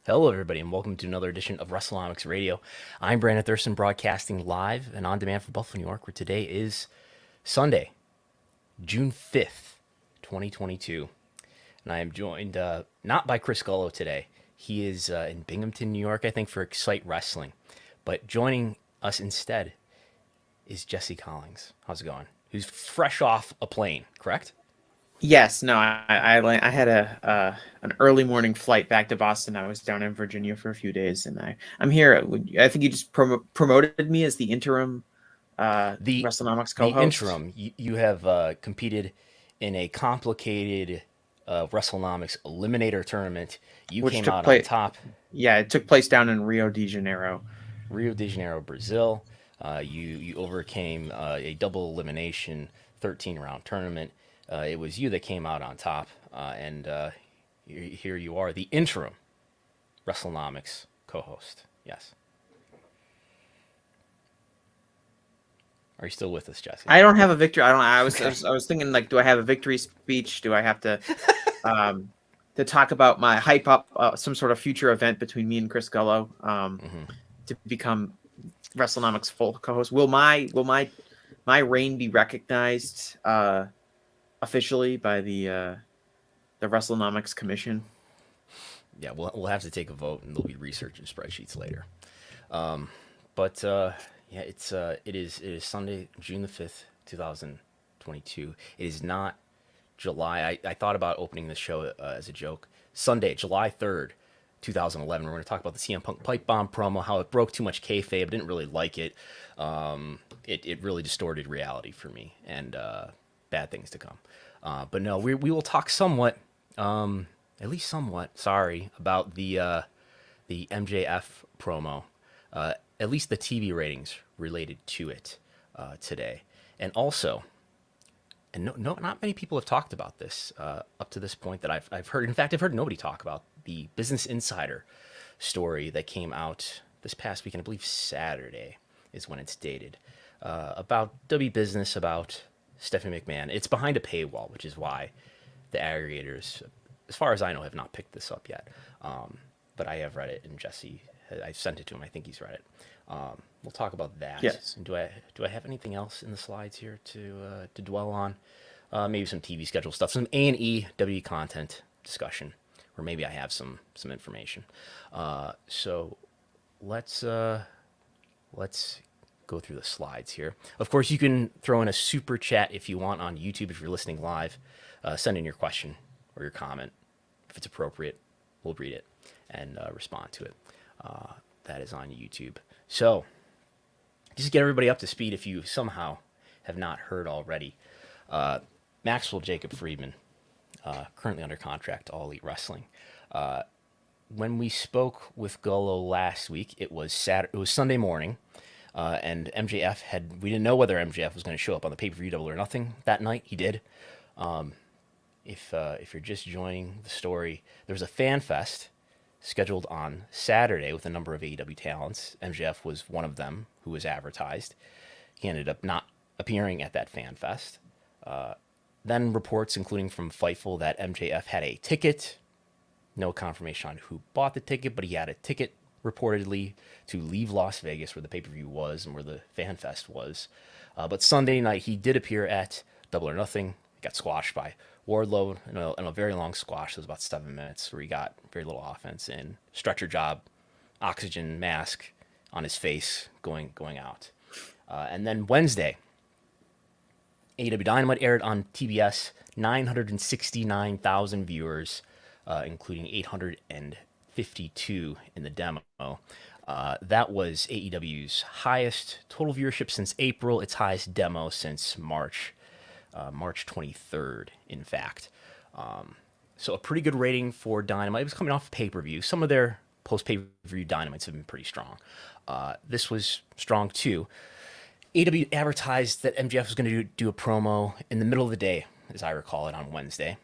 Hello, everybody, and welcome to another edition of Wrestlenomics Radio. I'm Brandon Thurston, broadcasting live and on demand from Buffalo, New York, where today is Sunday, June 5th, 2022. And I am joined not by Chris Gullo today. He is in Binghamton, New York, I think, for Excite Wrestling. But joining us instead is Jesse Collings. How's it going? Who's fresh off a plane, correct? Yes, no, I had an early morning flight back to Boston. I was down in Virginia for a few days, and I'm here. I think you just promoted me as the interim The Wrestlenomics the co-host, interim, you have competed in a complicated Wrestlenomics Eliminator tournament. You which came took out on place. top, Yeah, it took place down in Rio de Janeiro. Rio de Janeiro, Brazil. You overcame a double elimination 13-round tournament. It was you that came out on top, and here you are, the interim Wrestlenomics co-host. Yes. Are you still with us, Jesse? I don't have a victory. I don't. Okay. I was thinking, like, do I have a victory speech? Do I have to talk about my hype up some sort of future event between me and Chris Gullo Hmm. to become Wrestlenomics full co-host? Will my reign be recognized officially by the Wrestlenomics Commission? Yeah, we'll have to take a vote, and there'll be research and spreadsheets later. But yeah, it is Sunday, June the 5th, 2022. It is not July. I thought about opening this show as a joke. Sunday, July 3rd, 2011. We're going to talk about the CM Punk pipe bomb promo, how it broke too much kayfabe. I didn't really like it. It really distorted reality for me, and bad things to come. But no, we will talk somewhat, at least somewhat. Sorry about the MJF promo, at least the TV ratings related to it today, and also, and no, not many people have talked about this up to this point that I've heard. In fact, I've heard nobody talk about the Business Insider story that came out this past weekend. I believe Saturday is when it's dated, about W Business, about Stephanie McMahon. It's behind a paywall, which is why the aggregators, as far as I know, have not picked this up yet. But I have read it, and Jesse, I sent it to him. I think he's read it. We'll talk about that. Yes. And do I have anything else in the slides here to dwell on? Maybe some TV schedule stuff, some A&E W content discussion, or maybe I have some information. So let's go through the slides here. Of course, you can throw in a super chat if you want on YouTube if you're listening live. Send in your question or your comment. If it's appropriate, we'll read it and respond to it. That is on YouTube. So, just to get everybody up to speed, if you somehow have not heard already, Maxwell Jacob Friedman, currently under contract to All Elite Wrestling. When we spoke with Gullo last week, it was Sunday morning, and we didn't know whether MJF was going to show up on the pay-per-view Double or Nothing that night. He did. If you're just joining the story, there was a fan fest scheduled on Saturday with a number of AEW talents. MJF was one of them who was advertised. He ended up not appearing at that fan fest. Then reports, including from Fightful, that MJF had a ticket. No confirmation on who bought the ticket, but he had a ticket reportedly to leave Las Vegas, where the pay-per-view was and where the fan fest was. But Sunday night, he did appear at Double or Nothing. He got squashed by Wardlow in a very long squash. It was about 7 minutes where he got very little offense in. Stretcher job, oxygen mask on his face going out. And then Wednesday, AEW Dynamite aired on TBS, 969,000 viewers, including 852 in the demo. That was AEW's highest total viewership since April, its highest demo since March 23rd, in fact. So a pretty good rating for Dynamite. It was coming off pay-per-view. Some of their post-pay-per-view Dynamites have been pretty strong. This was strong, too. AEW advertised that MJF was going to do a promo in the middle of the day, as I recall it, on Wednesday.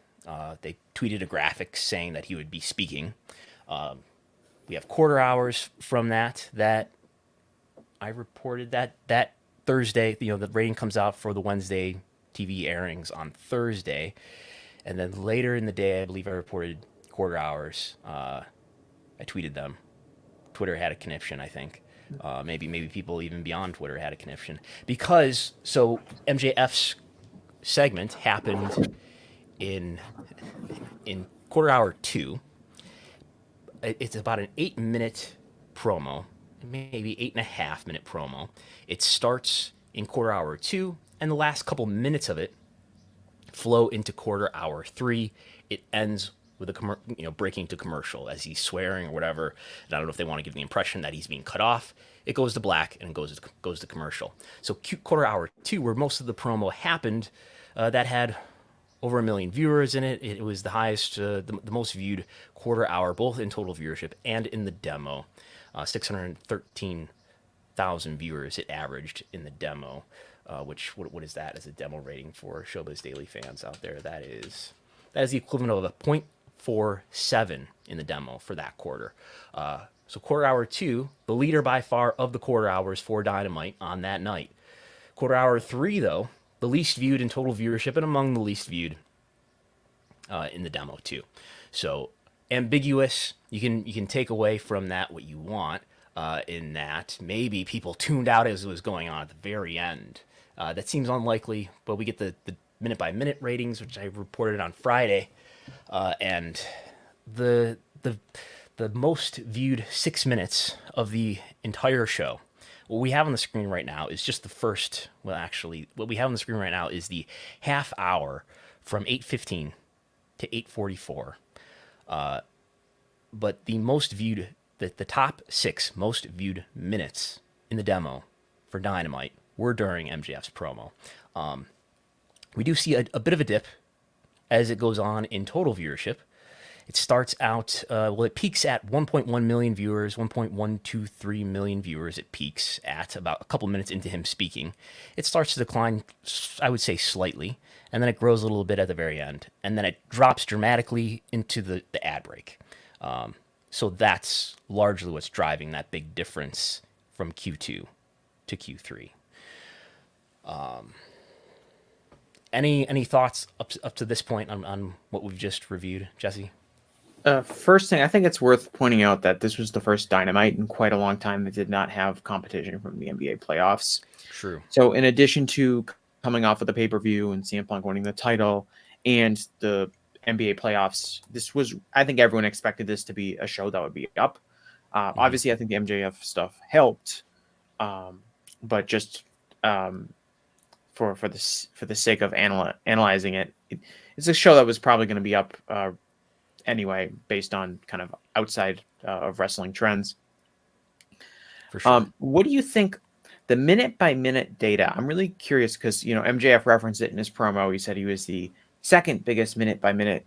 They tweeted a graphic saying that he would be speaking. We have quarter hours from that I reported that Thursday, the rating comes out for the Wednesday TV airings on Thursday. And then later in the day, I believe I reported quarter hours I tweeted them. Twitter had a conniption, I think. Maybe people even beyond Twitter had a conniption because so MJF's segment happened in quarter hour 2. It's about an 8-minute promo, maybe 8.5-minute promo. It starts in quarter hour 2, and the last couple minutes of it flow into quarter hour 3. It ends with a breaking to commercial as he's swearing or whatever. And I don't know if they want to give the impression that he's being cut off. It goes to black and goes to commercial. So quarter hour 2, where most of the promo happened, that had over 1 million viewers in it. It was the highest, the most viewed quarter hour, both in total viewership and in the demo. 613,000 viewers it averaged in the demo. Which what is that as a demo rating for Showbiz Daily fans out there? That is the equivalent of a 0.47 in the demo for that quarter. So quarter hour 2, the leader by far of the quarter hours for Dynamite on that night. Quarter hour 3, though, the least viewed in total viewership and among the least viewed in the demo too. So ambiguous. You can take away from that what you want. In that maybe people tuned out as it was going on at the very end. That seems unlikely, but we get the minute by minute ratings, which I reported on Friday, and the most viewed 6 minutes of the entire show. What we have on the screen right now is just the first. Well, actually, what we have on the screen right now is the half hour from 8:15 to 8:44. But the most viewed, the top 6 most viewed minutes in the demo for Dynamite were during MJF's promo. We do see a bit of a dip as it goes on in total viewership. It starts out, it peaks at 1.1 million viewers, 1.123 million viewers it peaks at about a couple minutes into him speaking. It starts to decline, I would say slightly, and then it grows a little bit at the very end. And then it drops dramatically into the ad break. So that's largely what's driving that big difference from Q2 to Q3. Any thoughts up to this point on what we've just reviewed, Jesse? First thing, I think it's worth pointing out that this was the first Dynamite in quite a long time that did not have competition from the NBA playoffs. True. So in addition to coming off of the pay-per-view and CM Punk winning the title and the NBA playoffs, this was, I think everyone expected this to be a show that would be up. Obviously, I think the MJF stuff helped, but just for the sake of analyzing it, it's a show that was probably going to be up anyway, based on kind of outside of wrestling trends. For sure. What do you think the minute by minute data? I'm really curious because, MJF referenced it in his promo. He said he was the second biggest minute by minute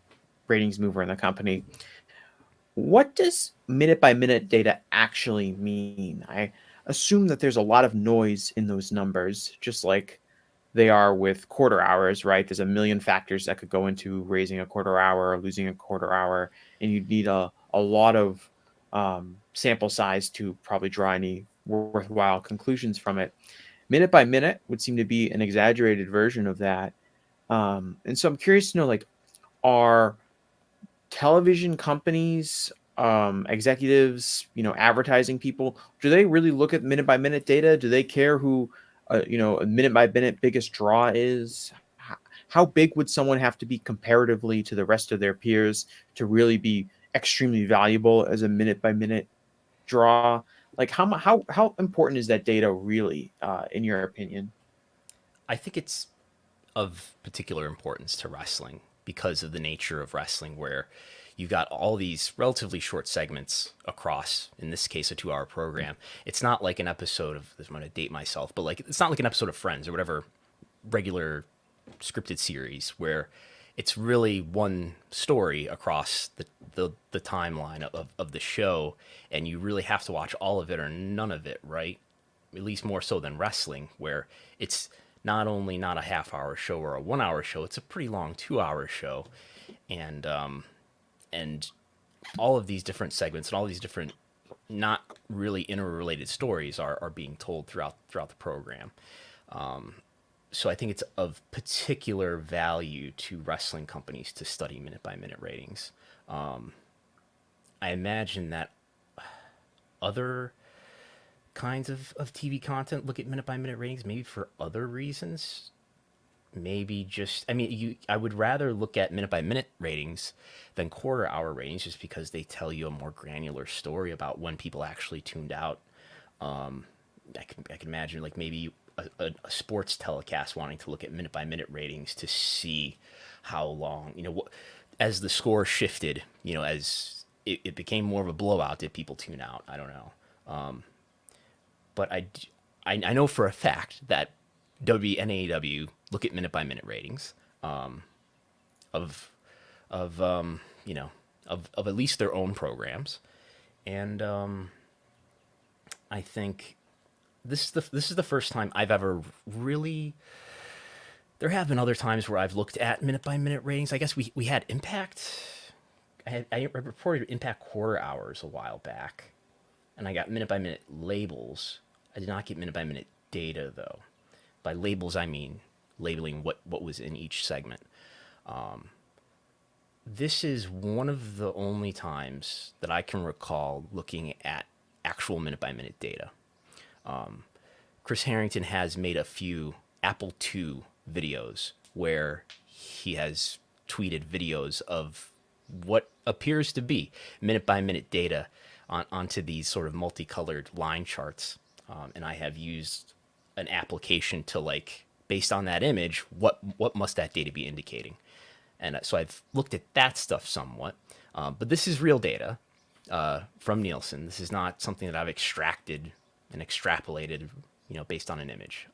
ratings mover in the company. What does minute by minute data actually mean? I assume that there's a lot of noise in those numbers, just like they are with quarter hours, right? There's a million factors that could go into raising a quarter hour or losing a quarter hour, and you'd need a lot of sample size to probably draw any worthwhile conclusions from it. Minute by minute would seem to be an exaggerated version of that. And so I'm curious to know, are television companies, executives, advertising people, do they really look at minute by minute data? Do they care who a minute by minute biggest draw is? How big would someone have to be comparatively to the rest of their peers to really be extremely valuable as a minute by minute draw? How important is that data really, in your opinion? I think it's of particular importance to wrestling because of the nature of wrestling, where you've got all these relatively short segments across, in this case, a 2-hour program. It's not like an episode of, I'm going to date myself, but it's not like an episode of Friends or whatever regular scripted series where it's really one story across the timeline of the show, and you really have to watch all of it or none of it, right? At least more so than wrestling, where it's not only not a half-hour show or a 1-hour show, it's a pretty long 2-hour show. And all of these different segments and all these different not really interrelated stories are being told throughout the program. So I think it's of particular value to wrestling companies to study minute by minute ratings. I imagine that other kinds of TV content look at minute by minute ratings, maybe for other reasons. Maybe just, I mean, I would rather look at minute by minute ratings than quarter hour ratings, just because they tell you a more granular story about when people actually tuned out. I can imagine like maybe a sports telecast wanting to look at minute by minute ratings to see how long, as the score shifted, as it became more of a blowout, did people tune out? I don't know. But I know for a fact that WWE and AEW look at minute by minute ratings of at least their own programs, and I think this is the first time I've ever really. There have been other times where I've looked at minute by minute ratings. I guess we had Impact. I reported Impact quarter hours a while back, and I got minute by minute labels. I did not get minute by minute data though. By labels, I mean labeling what was in each segment. This is one of the only times that I can recall looking at actual minute by minute data. Chris Harrington has made a few Appel II videos where he has tweeted videos of what appears to be minute by minute data onto these sort of multicolored line charts. And I have used an application to, like, based on that image, what must that data be indicating? And so I've looked at that stuff somewhat. But this is real data from Nielsen. This is not something that I've extracted and extrapolated, based on an image.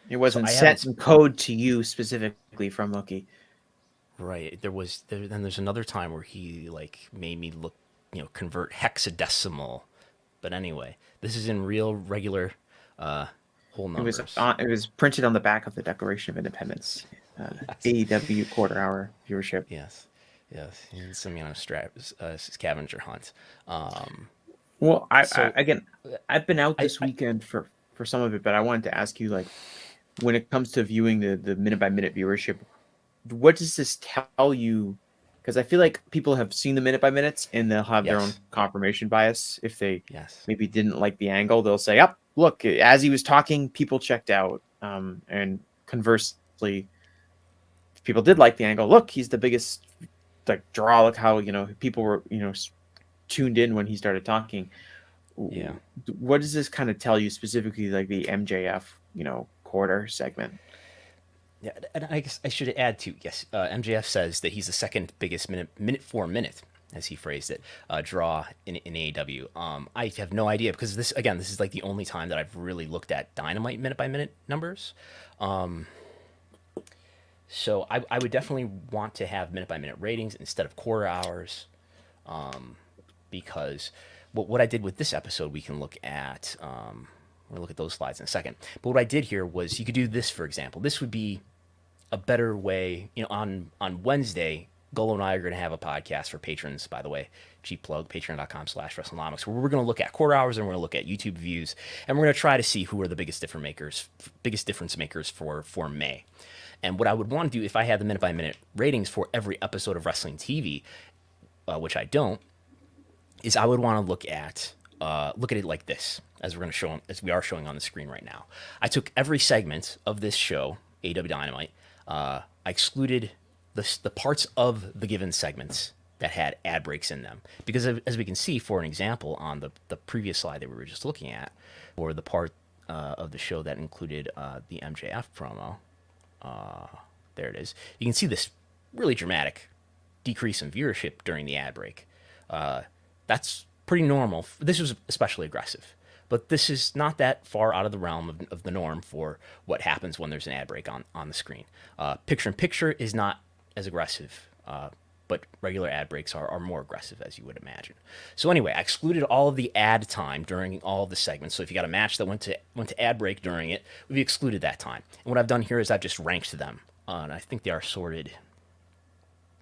It wasn't set in code to you specifically from Mookie. Right. Then there's another time where he made me look, convert hexadecimal. But anyway, this is in real regular whole numbers. It was printed on the back of the Declaration of Independence. AEW quarter hour viewership. Yes. And some scavenger hunt. Well, I've been out this weekend for some of it, but I wanted to ask you, when it comes to viewing the minute by minute viewership, what does this tell you? Because I feel like people have seen the minute by minutes and they'll have their own confirmation bias. If they maybe didn't like the angle, they'll say, look, as he was talking, people checked out. And conversely, if people did like the angle, look, he's the biggest draw. Look how, people were, tuned in when he started talking. Yeah. What does this kind of tell you specifically, the MJF, quarter segment? Yeah, and I guess I should add too. Yes, MJF says that he's the second biggest minute for minute, as he phrased it, draw in AEW. I have no idea, because this is the only time that I've really looked at Dynamite minute by minute numbers. So I would definitely want to have minute by minute ratings instead of quarter hours, because what I did with this episode, we can look at. We'll look at those slides in a second. But what I did here was, you could do this, for example. This would be a better way, on Wednesday, Golo and I are going to have a podcast for patrons, by the way, cheap plug, patreon.com/Wrestlenomics, where we're going to look at quarter hours and we're going to look at YouTube views, and we're going to try to see who are the biggest difference makers for May. And what I would want to do if I had the minute by minute ratings for every episode of Wrestling TV, which I don't, is I would want to look at it like this, as we are showing on the screen right now. I took every segment of this show, AEW Dynamite. I excluded the parts of the given segments that had ad breaks in them, because as we can see, for an example, on the previous slide that we were just looking at, or the part of the show that included the MJF promo, there it is. You can see this really dramatic decrease in viewership during the ad break. That's pretty normal. This was especially aggressive, but this is not that far out of the realm of the norm for what happens when there's an ad break on the screen. Picture-in-picture is not as aggressive, but regular ad breaks are more aggressive, as you would imagine. So anyway, I excluded all of the ad time during all of the segments. So if you got a match that went to ad break during it, we've excluded that time. And what I've done here is I've just ranked them, and I think they are sorted.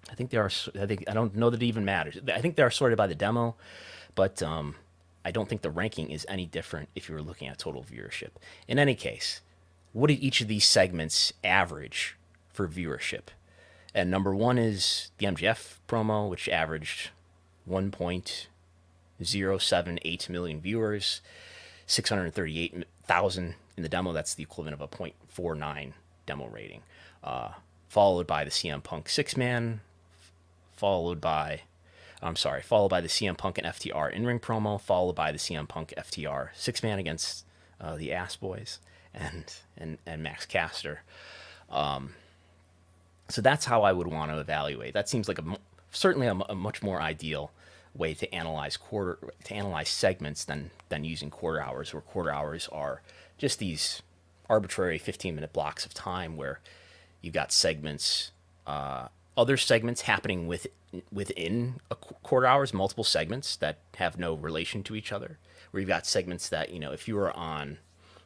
I don't know that it even matters. I think they are sorted by the demo, but I don't think the ranking is any different if you were looking at total viewership. In any case, what did each of these segments average for viewership? And number one is the MJF promo, which averaged 1.2 .078 million viewers, 638,000 in the demo. That's the equivalent of a .49 demo rating. Followed by the CM Punk 6-man, followed by the CM Punk and FTR in-ring promo, followed by the CM Punk FTR 6-man against the Ass Boys and Max Caster. So that's how I would want to evaluate. That seems like certainly a much more ideal way to analyze segments than using quarter hours, where quarter hours are just these arbitrary 15-minute blocks of time where you've got segments, other segments happening within a quarter hours, multiple segments that have no relation to each other, where you've got segments that, if you were on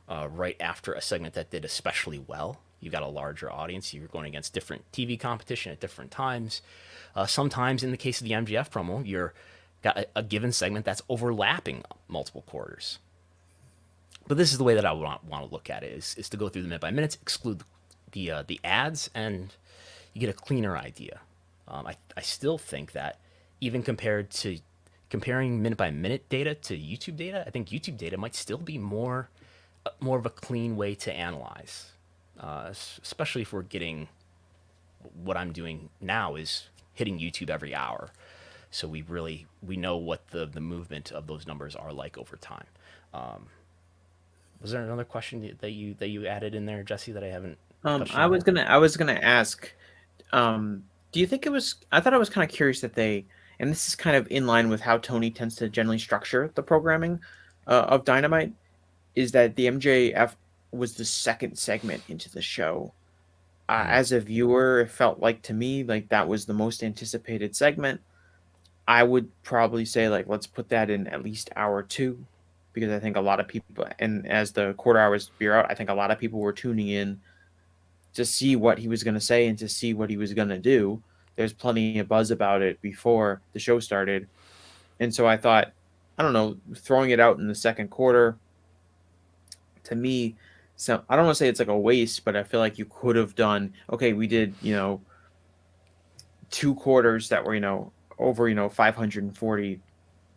right after a segment that did especially well, you've got a larger audience. You're going against different TV competition at different times. Sometimes, in the case of the MJF promo, you're got a given segment that's overlapping multiple quarters. But this is the way that I would want to look at it: is to go through the minute by minutes, exclude the ads, and you get a cleaner idea. I still think that even comparing minute by minute data to YouTube data, I think YouTube data might still be more of a clean way to analyze. Especially if we're getting, what I'm doing now is hitting YouTube every hour, so we know what the movement of those numbers are like over time. Was there another question that you added in there, Jesse, that I haven't? I was gonna ask. Do you think it was? I thought I was kind of curious that and this is kind of in line with how Tony tends to generally structure the programming of Dynamite, is that the MJF was the second segment into the show. As a viewer, it felt like to me like that was the most anticipated segment. I would probably say like let's put that in at least hour 2, because I think a lot of people, and as the quarter hours veer out, I think a lot of people were tuning in to see what he was going to say and to see what he was going to do. There's plenty of buzz about it before the show started, and so I thought, I don't know, throwing it out in the second quarter, to me, so I don't want to say it's like a waste, but I feel like you could have done, okay, we did, 2 quarters that were, over, 540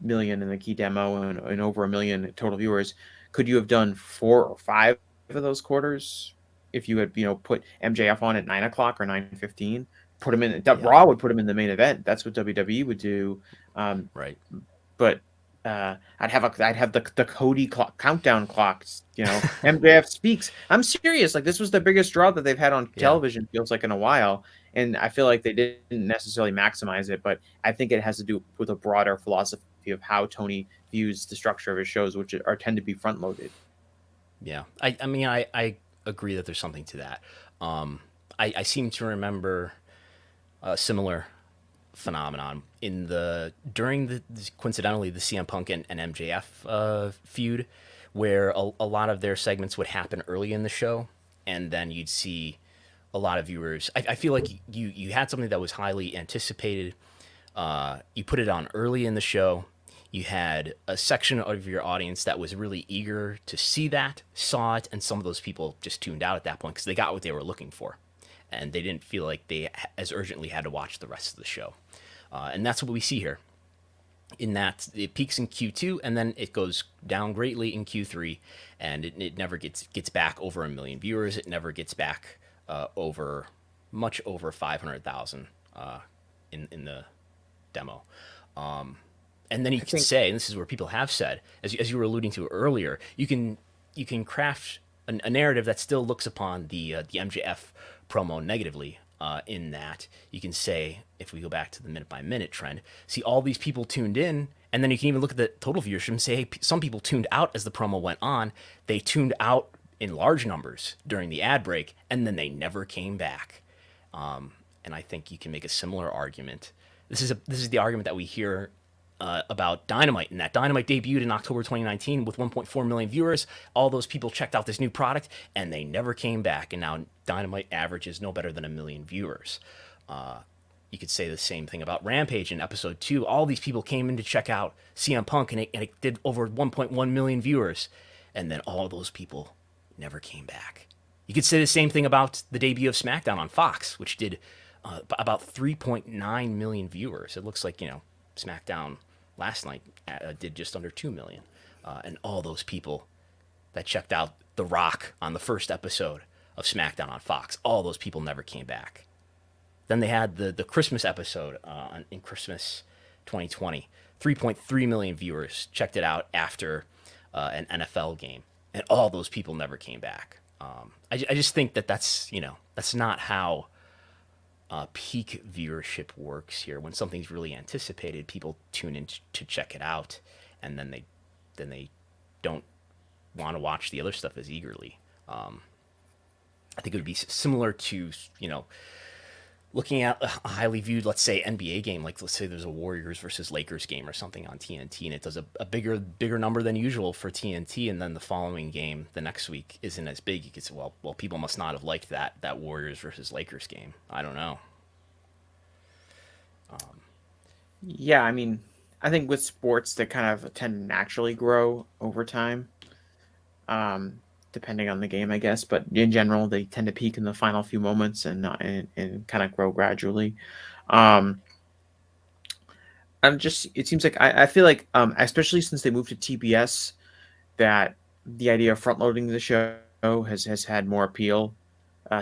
million in the key demo and over 1 million total viewers. Could you have done 4 or 5 of those quarters if you had, put MJF on at 9 o'clock or 9:15? Put him in. Raw would put him in the main event. That's what WWE would do. Right. But I'd have the Cody countdown clocks. MJF speaks. I'm serious. Like, this was the biggest draw that they've had on television. Feels like in a while, and I feel like they didn't necessarily maximize it. But I think it has to do with a broader philosophy of how Tony views the structure of his shows, which tend to be front loaded. Yeah, I mean, I agree that there's something to that. I seem to remember a similar phenomenon during coincidentally the CM Punk and MJF feud, where a lot of their segments would happen early in the show, and then you'd see a lot of viewers. I feel like you had something that was highly anticipated. You put it on early in the show. You had a section of your audience that was really eager to saw it, and some of those people just tuned out at that point because they got what they were looking for, and they didn't feel like they as urgently had to watch the rest of the show. And that's what we see here, in that it peaks in Q2 and then it goes down greatly in Q3, and it never gets back over 1 million viewers. It never gets back much over 500,000 in the demo. And then you can say, and this is where people have said, as you were alluding to earlier, you can craft a narrative that still looks upon the MJF promo negatively. In that you can say, if we go back to the minute by minute trend, see all these people tuned in, and then you can even look at the total viewership and say, hey, some people tuned out as the promo went on. They tuned out in large numbers during the ad break, and then they never came back. And I think you can make a similar argument. This is the argument that we hear about Dynamite, and that Dynamite debuted in October 2019 with 1.4 million viewers. All those people checked out this new product, and they never came back. And now Dynamite averages no better than 1 million viewers. You could say the same thing about Rampage in episode 2. All these people came in to check out CM Punk, and it did over 1.1 million viewers. And then all those people never came back. You could say the same thing about the debut of SmackDown on Fox, which did about 3.9 million viewers. It looks like, SmackDown last night did just under 2 million. And all those people that checked out The Rock on the first episode of SmackDown on Fox, all those people never came back. Then they had the Christmas episode in Christmas 2020. 3.3 million viewers checked it out after an NFL game, and all those people never came back. I just think that's not how peak viewership works here. When something's really anticipated, people tune in to check it out, and then they don't want to watch the other stuff as eagerly. I think it would be similar to looking at a highly viewed, let's say, NBA game, like let's say there's a Warriors versus Lakers game or something on TNT, and it does a bigger number than usual for TNT, and then the following game the next week isn't as big. You could say, well, people must not have liked that Warriors versus Lakers game. I don't know. Yeah, I mean, I think with sports, they kind of tend to naturally grow over time, depending on the game, I guess. But in general, they tend to peak in the final few moments and kind of grow gradually. It seems like I feel like, especially since they moved to TBS, that the idea of front loading the show has had more appeal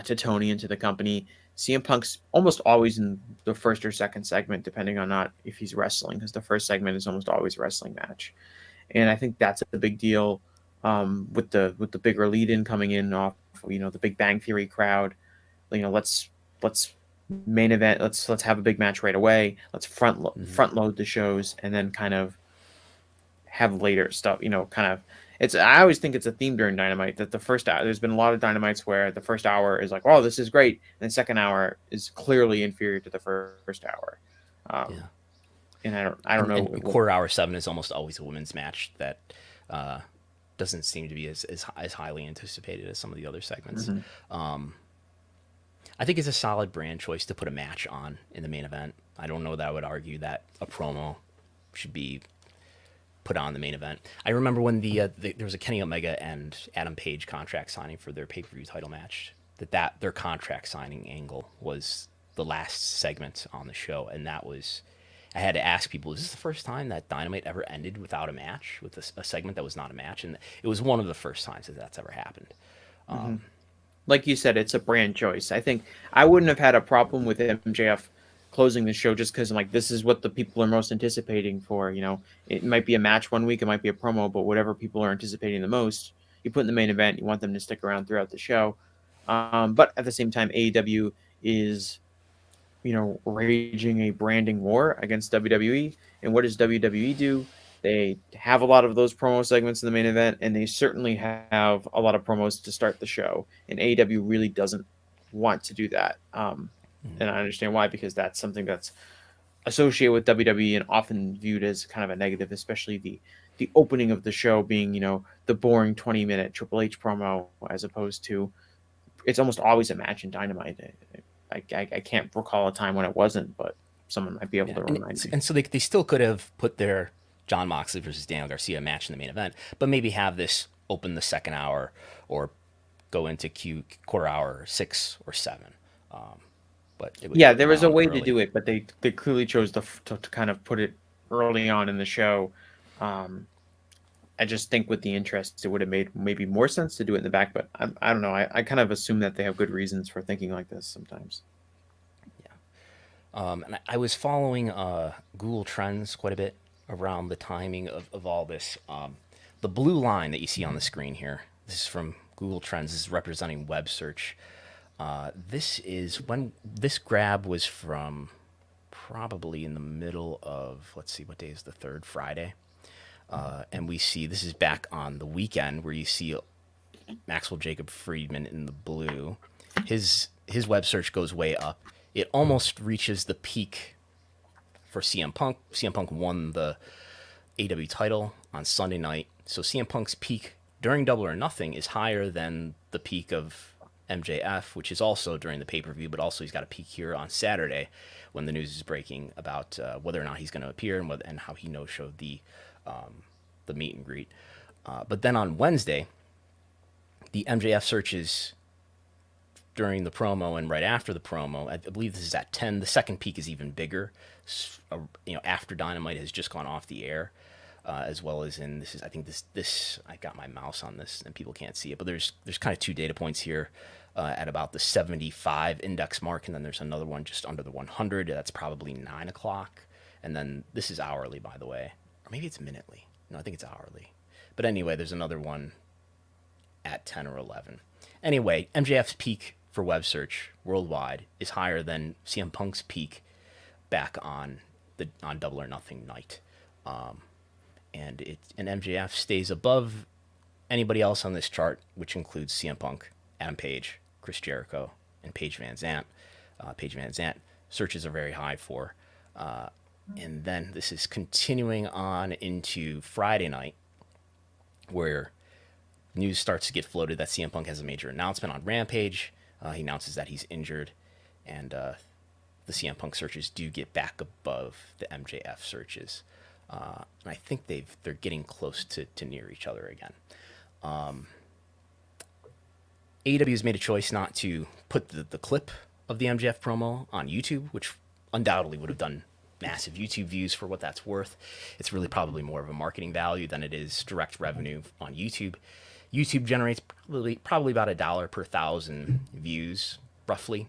to Tony and to the company. CM Punk's almost always in the first or second segment, depending on not if he's wrestling, because the first segment is almost always a wrestling match, and I think that's a big deal. With the bigger lead-in coming in off, the Big Bang Theory crowd, let's main event, let's have a big match right away. Let's front load the shows, and then kind of have later stuff. I always think it's a theme during Dynamite that the first hour, there's been a lot of Dynamites where the first hour is like, oh, this is great, and the second hour is clearly inferior to the first hour. And I don't know. And quarter hour 7 is almost always a women's match that doesn't seem to be as highly anticipated as some of the other segments. I think it's a solid brand choice to put a match on in the main event. I don't know that I would argue that a promo should be put on the main event. I remember when there was a Kenny Omega and Adam Page contract signing for their pay-per-view title match, that their contract signing angle was the last segment on the show, and I had to ask people, is this the first time that Dynamite ever ended without a match, with a segment that was not a match? And it was one of the first times that that's ever happened. Like you said, it's a brand choice. I think I wouldn't have had a problem with MJF closing the show just because I'm like, this is what the people are most anticipating for. It might be a match one week, it might be a promo, but whatever people are anticipating the most, you put in the main event. You want them to stick around throughout the show. But at the same time, AEW is raging a branding war against WWE. And what does WWE do? They have a lot of those promo segments in the main event, and they certainly have a lot of promos to start the show. And AEW really doesn't want to do that. And I understand why, because that's something that's associated with WWE and often viewed as kind of a negative, especially the opening of the show being, the boring 20-minute Triple H promo, as opposed to, it's almost always a match in Dynamite. I can't recall a time when it wasn't, but someone might be able to remind me. And so they still could have put their Jon Moxley versus Daniel Garcia match in the main event, but maybe have this open the second hour or go into quarter hour 6 or 7. But there was a way to do it, but they clearly chose to kind of put it early on in the show. I just think with the interest, it would have made maybe more sense to do it in the back, but I don't know. I kind of assume that they have good reasons for thinking like this sometimes. Yeah. And I was following Google Trends quite a bit around the timing of all this. The blue line that you see on the screen here, this is from Google Trends. This is representing web search. This grab was from probably in the middle of, let's see, what day is the 3rd? Friday. And we see, this is back on the weekend, where you see Maxwell Jacob Friedman in the blue. His web search goes way up. It almost reaches the peak for CM Punk. CM Punk won the AEW title on Sunday night. So CM Punk's peak during Double or Nothing is higher than the peak of MJF, which is also during the pay-per-view, but also he's got a peak here on Saturday when the news is breaking about whether or not he's going to appear and how he no-showed the meet and greet. But then on Wednesday, the MJF search is during the promo and right after the promo. I believe this is at 10. The second peak is even bigger. After Dynamite has just gone off the air, as well as in this is I think this I got my mouse on this and people can't see it, but there's kind of two data points here at about the 75 index mark, and then there's another one just under the 100. That's probably 9 o'clock, and then this is hourly, by the way, or maybe it's minutely. No, I think it's hourly. But anyway, there's another one at 10 or 11. Anyway, MJF's peak for web search worldwide is higher than CM Punk's peak back on Double or Nothing night, and MJF stays above anybody else on this chart, which includes CM Punk, Adam Page, Chris Jericho, and Paige Van Zant. Paige Van Zant searches are very high for, and then this is continuing on into Friday night, where news starts to get floated that CM Punk has a major announcement on Rampage. He announces that he's injured, and the CM Punk searches do get back above the MJF searches. And I think they're getting close to near each other again. AEW has made a choice not to put the clip of the MJF promo on YouTube, which undoubtedly would have done massive YouTube views for what that's worth. It's really probably more of a marketing value than it is direct revenue on YouTube. YouTube generates probably about $1 per 1,000 views, roughly.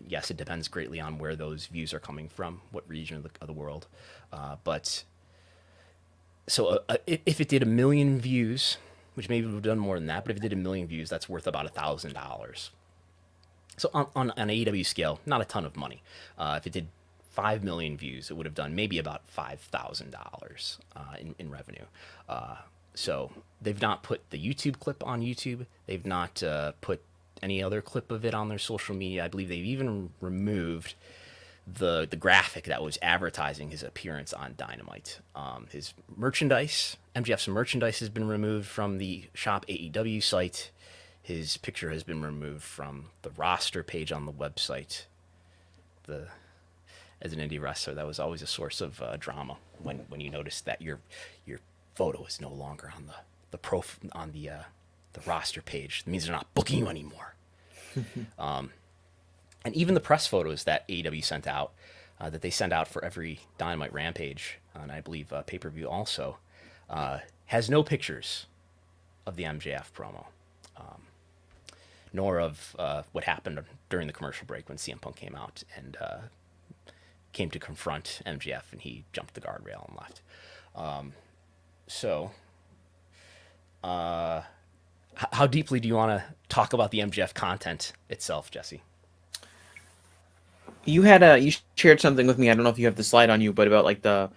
Yes, it depends greatly on where those views are coming from, what region of the world. But if it did 1 million views, which maybe would have done more than that, but if it did 1 million views, that's worth about $1,000. So on an AEW scale, not a ton of money. If it did 5 million views, it would have done maybe about $5,000 in revenue. So they've not put the YouTube clip on YouTube. They've not put any other clip of it on their social media. I believe they've even removed the graphic that was advertising his appearance on Dynamite. His merchandise, MJF's merchandise, has been removed from the Shop AEW site. His picture has been removed from the roster page on the website. As an indie wrestler, that was always a source of drama when you notice that your photo is no longer on the roster page. It means they're not booking you anymore. And even the press photos that AEW sent out, that they send out for every Dynamite Rampage, and I believe pay-per-view also, has no pictures of the MJF promo, nor of what happened during the commercial break when CM Punk came out and came to confront MJF, and he jumped the guardrail and left. How deeply do you want to talk about the MJF content itself, Jesse? You shared something with me. I don't know if you have the slide on you, but about like the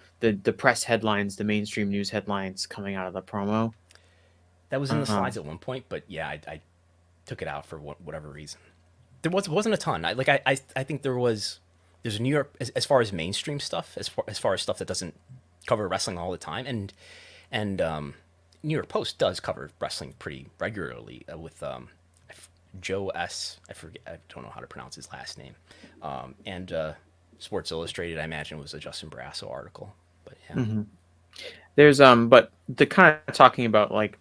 press headlines, the mainstream news headlines coming out of the promo. That was in the slides at one point, but yeah, I took it out for whatever reason. There wasn't a ton. I think there's New York as far as mainstream stuff, as far as stuff that doesn't cover wrestling all the time, and New York Post does cover wrestling pretty regularly with Joe S. I don't know how to pronounce his last name, and Sports Illustrated, I imagine, was a Justin Barrasso article. But yeah, there's but the kind of talking about like,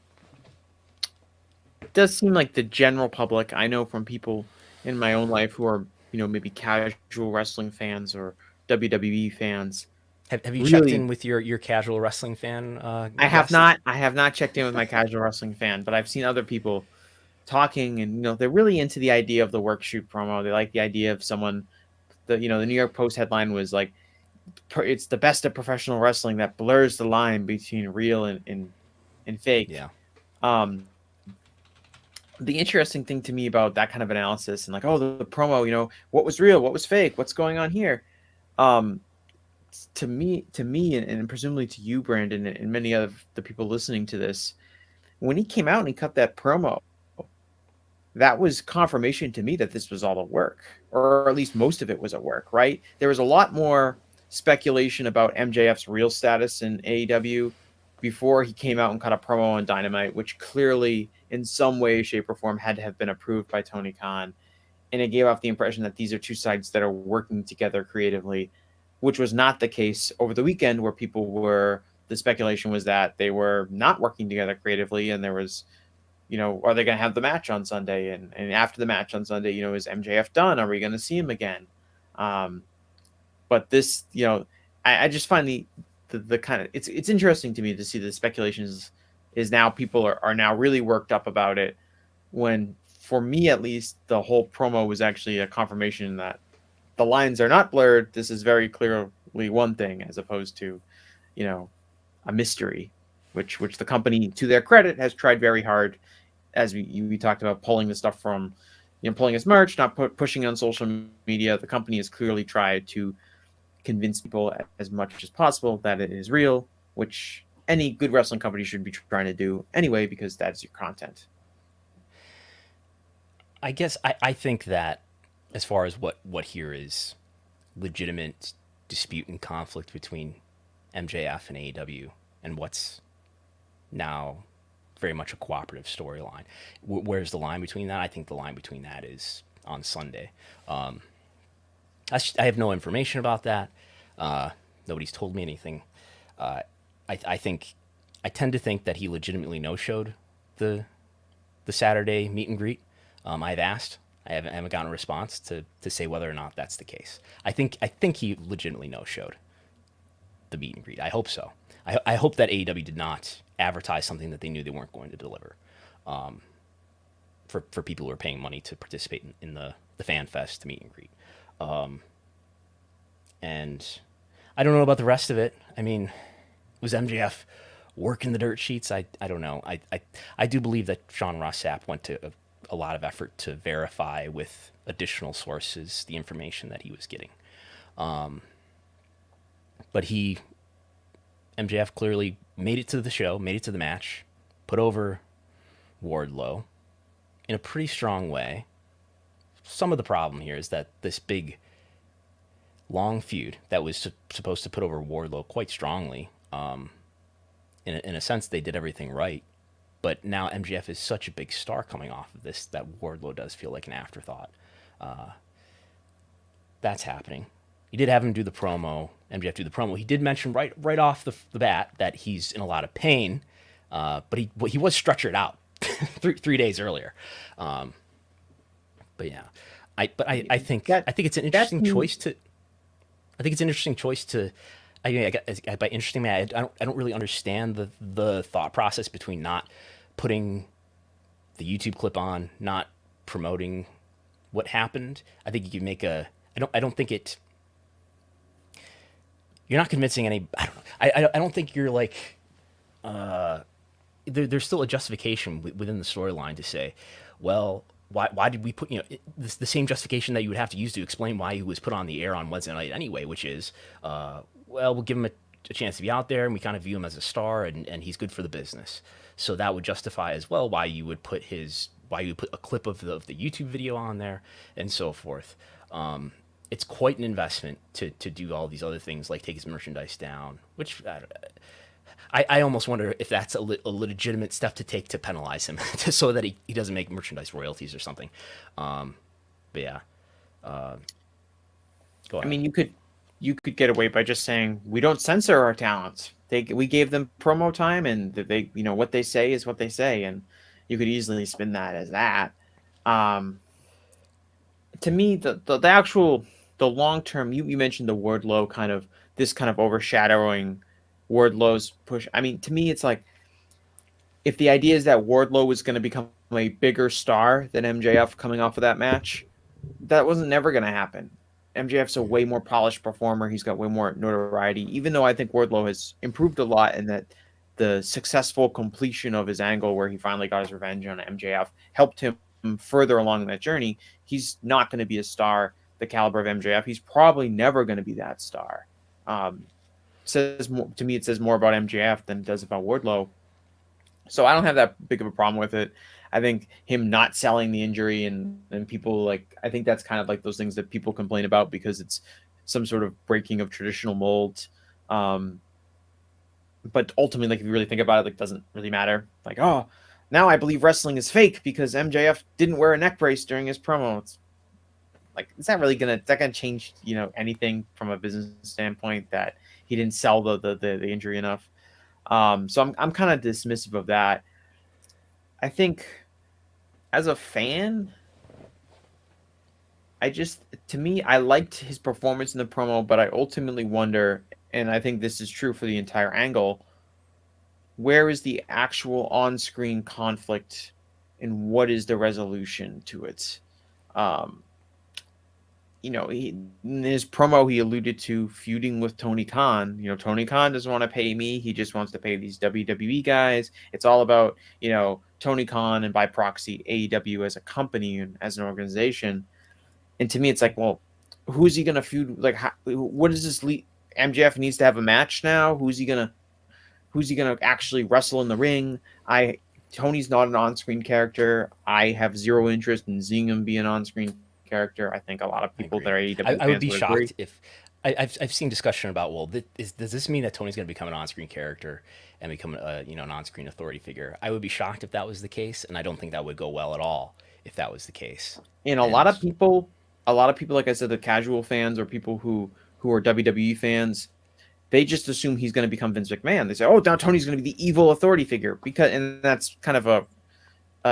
it does seem like the general public, I know from people in my own life who are maybe casual wrestling fans or WWE fans. Have you checked in with your casual wrestling fan? I have not. I have not checked in with my casual wrestling fan, but I've seen other people talking, and they're really into the idea of the work shoot promo. They like the idea of someone. The New York Post headline was like, "It's the best of professional wrestling that blurs the line between real and fake." Yeah. The interesting thing to me about that kind of analysis and like, the promo, what was real, what was fake, what's going on here? To me, and presumably to you, Brandon, and many of the people listening to this, when he came out and he cut that promo, that was confirmation to me that this was all a work, or at least most of it was a work, right? There was a lot more speculation about MJF's real status in AEW before he came out and cut a promo on Dynamite, which clearly, in some way, shape, or form, had to have been approved by Tony Khan. And it gave off the impression that these are two sides that are working together creatively, which was not the case over the weekend, where the speculation was that they were not working together creatively, and there was are they going to have the match on Sunday? And after the match on Sunday, is MJF done? Are we going to see him again? But this, I just find the kind of, it's interesting to me to see the speculations is now people are now really worked up about it, when for me, at least, the whole promo was actually a confirmation that the lines are not blurred. This is very clearly one thing, as opposed to, a mystery, which the company, to their credit, has tried very hard, as we talked about, pulling the stuff from, pulling his merch, not pushing on social media. The company has clearly tried to convince people as much as possible that it is real, which any good wrestling company should be trying to do anyway, because that's your content. I guess I think that as far as what here is legitimate dispute and conflict between MJF and AEW, and what's now very much a cooperative storyline, where's the line between that? I think the line between that is on Sunday. I have no information about that. Nobody's told me anything. I tend to think that he legitimately no-showed the Saturday meet and greet. I've asked. I haven't gotten a response to say whether or not that's the case. I think he legitimately no-showed the meet and greet. I hope so. I hope that AEW did not advertise something that they knew they weren't going to deliver, for people who are paying money to participate in the Fan Fest meet and greet. And I don't know about the rest of it. I mean, was MJF working the dirt sheets? I don't know. I do believe that Sean Ross Sapp went to a lot of effort to verify with additional sources the information that he was getting. But MJF clearly made it to the show, made it to the match, put over Wardlow in a pretty strong way. Some of the problem here is that this big, long feud that was supposed to put over Wardlow quite strongly, in a sense, they did everything right. But now MJF is such a big star coming off of this that Wardlow does feel like an afterthought. That's happening. He did have him do the promo. MJF do the promo. He did mention right off the bat that he's in a lot of pain, but he was stretchered out 3 days earlier. But yeah, I think it's an interesting choice to. I think it's an interesting choice to. By interesting, I don't really understand the thought process between not putting the YouTube clip on, not promoting what happened. I think you can make a. I don't think it. You're not convincing any. I don't know. I don't think you're like. There's still a justification within the storyline to say, well, why did we put the same justification that you would have to use to explain why he was put on the air on Wednesday night anyway, which is, well, we'll give him a chance to be out there, and we kind of view him as a star, and he's good for the business. So that would justify as well why you would put a clip of the YouTube video on there, and so forth. It's quite an investment to do all these other things, like take his merchandise down, which I almost wonder if that's a legitimate step to take to penalize him, so that he doesn't make merchandise royalties or something. But yeah, go ahead. I mean, you could get away by just saying we don't censor our talents. We gave them promo time, and they what they say is what they say, and you could easily spin that as that. To me, the long term, you mentioned the Wardlow kind of overshadowing Wardlow's push. I mean, to me, it's like, if the idea is that Wardlow was going to become a bigger star than MJF coming off of that match, that wasn't never going to happen. MJF's a way more polished performer. He's got way more notoriety, even though I think Wardlow has improved a lot, and that the successful completion of his angle where he finally got his revenge on MJF helped him further along that journey. He's not going to be a star the caliber of MJF. He's probably never going to be that star. To me, it says more about MJF than it does about Wardlow. So I don't have that big of a problem with it. I think him not selling the injury and people I think that's kind of like those things that people complain about because it's some sort of breaking of traditional mold. But ultimately, if you really think about it, it doesn't really matter. Oh, now I believe wrestling is fake because MJF didn't wear a neck brace during his promo. It's is that really gonna change anything from a business standpoint that he didn't sell the injury enough? So I'm kind of dismissive of that. I think as a fan, to me, I liked his performance in the promo, but I ultimately wonder, and I think this is true for the entire angle, where is the actual on-screen conflict and what is the resolution to it? Um, in his promo, he alluded to feuding with Tony Khan. Tony Khan doesn't want to pay me. He just wants to pay these WWE guys. It's all about, Tony Khan and by proxy, AEW as a company and as an organization. And to me, it's like, well, who's he going to feud? Like, what is this? MJF needs to have a match now. Who's he going to actually wrestle in the ring? Tony's not an on-screen character. I have zero interest in seeing him be an on-screen character. I think a lot of people that are AEW fans I would be shocked agree. if I've seen discussion about, well, does this mean that Tony's going to become an on-screen character and become an on-screen authority figure? I would be shocked if that was the case, and I don't think that would go well at all if that was the case. And a lot of people, like I said, the casual fans or people who are WWE fans, they just assume he's going to become Vince McMahon. They say, "Oh, now Tony's going to be the evil authority figure," and that's kind of a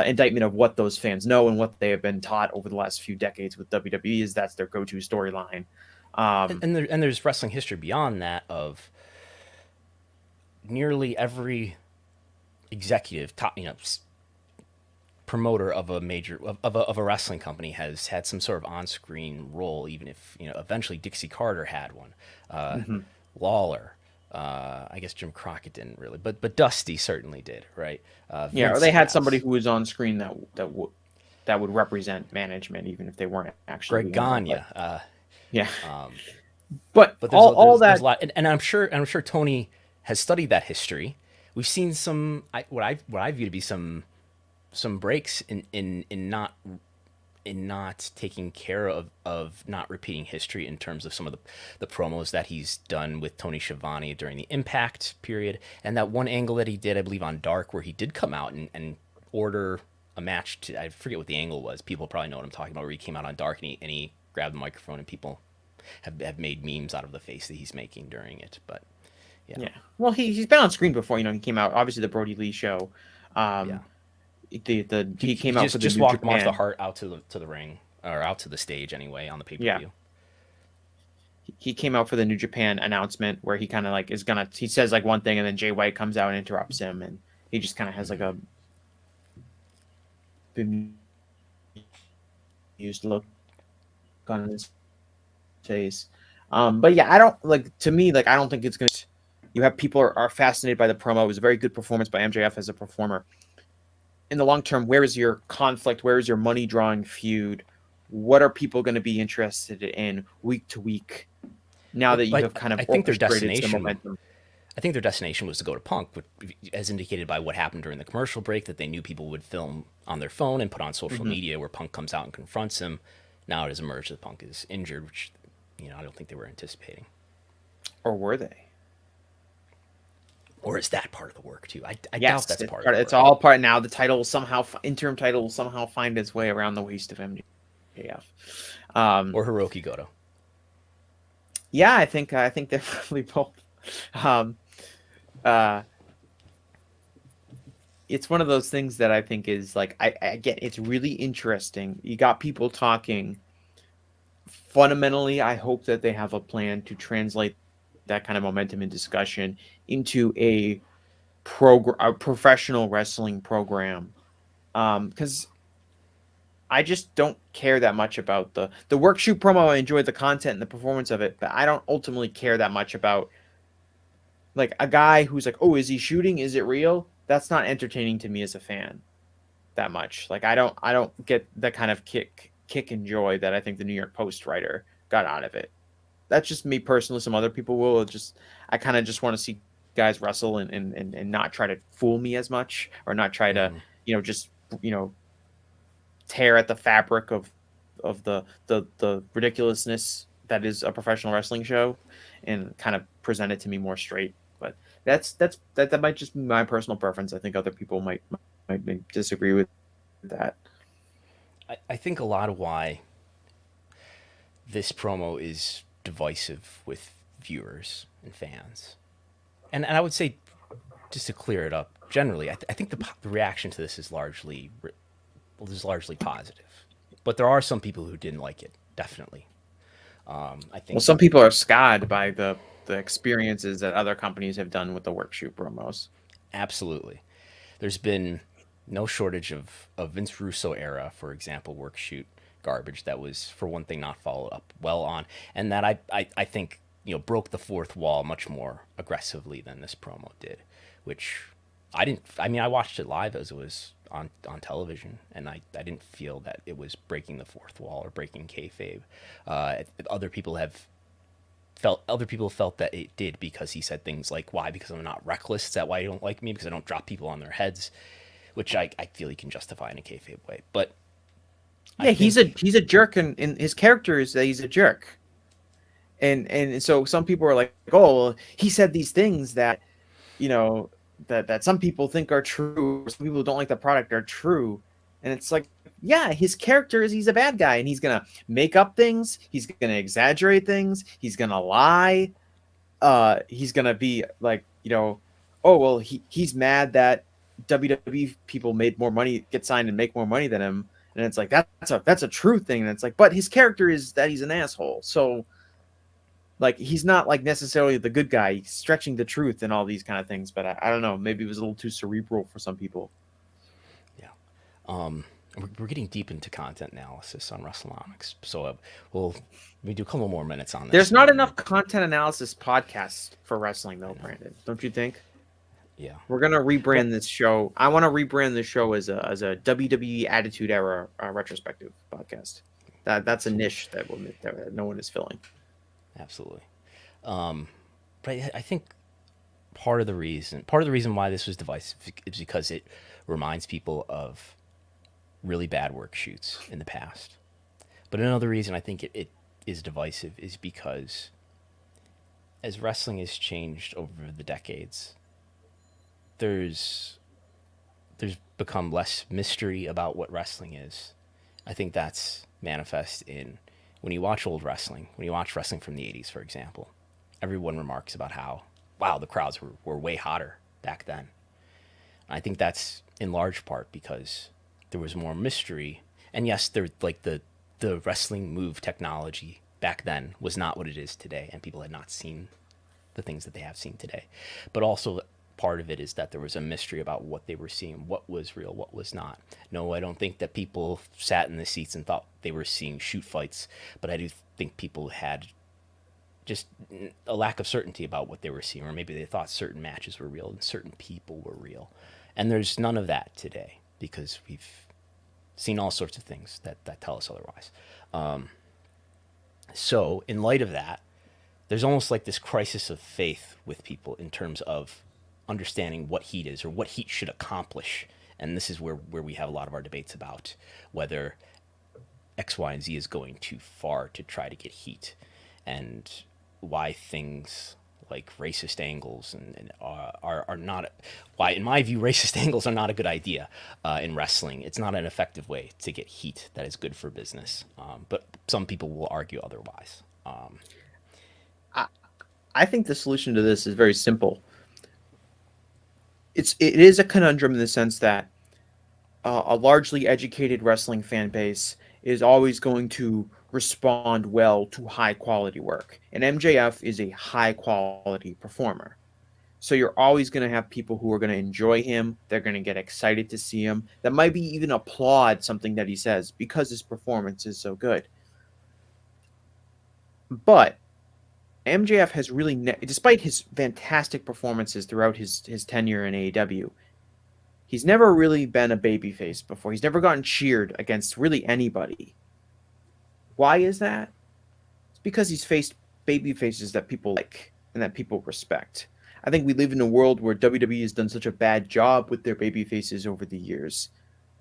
indictment of what those fans know and what they have been taught over the last few decades with WWE is that's their go-to storyline. And there's wrestling history beyond that of nearly every executive, promoter of a major of a wrestling company has had some sort of on-screen role, even if eventually Dixie Carter had one. Lawler, I guess Jim Crockett didn't really, but Dusty certainly did, right? Or they had somebody who was on screen that would represent management, even if they weren't actually. Greg Gagne. But there's there's a lot, and I'm sure Tony has studied that history. We've seen what I view to be some breaks in not taking care of not repeating history in terms of some of the promos that he's done with Tony Schiavone during the Impact period, and that one angle that he did, I believe, on Dark, where he did come out and order a match I forget what the angle was. People probably know what I'm talking about, where he came out on Dark and he grabbed the microphone, and people have made memes out of the face that he's making during it. But yeah. Well, he's been on screen before. He came out, obviously, the Brody Lee show. He came out for the just New walked Japan. Martha Hart out to the ring, or out to the stage anyway, on the pay-per-view. Yeah. He came out for the New Japan announcement where he kind of he says like one thing and then Jay White comes out and interrupts him, and he just kind of has like a used look on his face. But yeah, I don't I don't think it's gonna. You have people are fascinated by the promo. It was a very good performance by MJF as a performer. In the long term, where is your conflict? Where is your money drawing feud? What are people going to be interested in week to week? Now that you have kind of orchestrated some momentum. I think their destination was to go to Punk, as indicated by what happened during the commercial break, that they knew people would film on their phone and put on social media, where Punk comes out and confronts him. Now it has emerged that Punk is injured, which I don't think they were anticipating. Or were they? Or is that part of the work too? I doubt that's part of it. It's all part now. The title interim title will somehow find its way around the waist of MJF. Or Hiroki Goto. Yeah, I think they're probably both. It's one of those things that I think is like I get. It's really interesting. You got people talking. Fundamentally, I hope that they have a plan to translate that kind of momentum and discussion into a professional wrestling program, because I just don't care that much about the work shoot promo. I enjoyed the content and the performance of it, but I don't ultimately care that much about like a guy who's like, oh, is he shooting? Is it real? That's not entertaining to me as a fan that much. Like I don't get the kind of kick and joy that I think the New York Post writer got out of it. That's just me personally. Some other people will. I kind of just want to see guys wrestle and not try to fool me as much, or not try to tear at the fabric of the ridiculousness that is a professional wrestling show, and kind of present it to me more straight. But that might just be my personal preference. I think other people might disagree with that. I think a lot of why this promo is divisive with viewers and fans, and I would say just to clear it up, generally, I think the reaction to this is largely positive, but there are some people who didn't like it. Definitely, I Well, think some people are scarred by the experiences that other companies have done with the work shoot promos. absolutely. There's been no shortage of Vince Russo era, for example, work shoot garbage that was, for one thing, not followed up well on, and that I think broke the fourth wall much more aggressively than this promo did, which I didn't. I mean, I watched it live as it was on television, and I didn't feel that it was breaking the fourth wall or breaking kayfabe. Other people felt that it did, because he said things like, "Why? Because I'm not reckless. Is that why you don't like me? Because I don't drop people on their heads," which I feel he can justify in a kayfabe way. But Yeah, he's a jerk, and his character is that he's a jerk. And so some people are like, oh, well, he said these things that, that some people think are true, some people who don't like the product are true. And it's like, yeah, his character is he's a bad guy, and he's gonna make up things, he's gonna exaggerate things, he's gonna lie, he's gonna be like, oh well, he's mad that WWE people made more money, get signed and make more money than him. And it's like that's a true thing. And it's like, but his character is that he's an asshole. So like, he's not like necessarily the good guy. He's stretching the truth and all these kind of things. But I don't know. Maybe it was a little too cerebral for some people. yeah, we're getting deep into content analysis on Wrestlenomics, so we do a couple more minutes on this. There's not enough content analysis podcasts for wrestling, though, Brandon. Don't you think? Yeah, we're gonna rebrand this show. I want to rebrand this show as a WWE Attitude Era retrospective podcast. That's a niche that no one is filling. Absolutely. But I think part of the reason why this was divisive is because it reminds people of really bad work shoots in the past. But another reason I think it is divisive is because as wrestling has changed over the decades, there's become less mystery about what wrestling is. I think that's manifest in when you watch old wrestling, when you watch wrestling from the 80s, for example, everyone remarks about how, wow, the crowds were way hotter back then. I think that's in large part because there was more mystery. And yes, the wrestling move technology back then was not what it is today, and people had not seen the things that they have seen today. But also part of it is that there was a mystery about what they were seeing, what was real, what was not. No, I don't think that people sat in the seats and thought they were seeing shoot fights, but I do think people had just a lack of certainty about what they were seeing, or maybe they thought certain matches were real and certain people were real. And there's none of that today because we've seen all sorts of things that tell us otherwise. So in light of that, there's almost like this crisis of faith with people in terms of understanding what heat is or what heat should accomplish. And this is where we have a lot of our debates about whether X, Y, and Z is going too far to try to get heat, and why things like racist angles and are not, why in my view racist angles are not a good idea in wrestling. It's not an effective way to get heat that is good for business, but some people will argue otherwise. I think the solution to this is very simple. It is a conundrum in the sense that a largely educated wrestling fan base is always going to respond well to high quality work. And MJF is a high quality performer. So you're always going to have people who are going to enjoy him. They're going to get excited to see him. That might be even applaud something that he says because his performance is so good. But MJF has really, despite his fantastic performances throughout his tenure in AEW, he's never really been a babyface before. He's never gotten cheered against really anybody. Why is that? It's because he's faced babyfaces that people like and that people respect. I think we live in a world where WWE has done such a bad job with their babyfaces over the years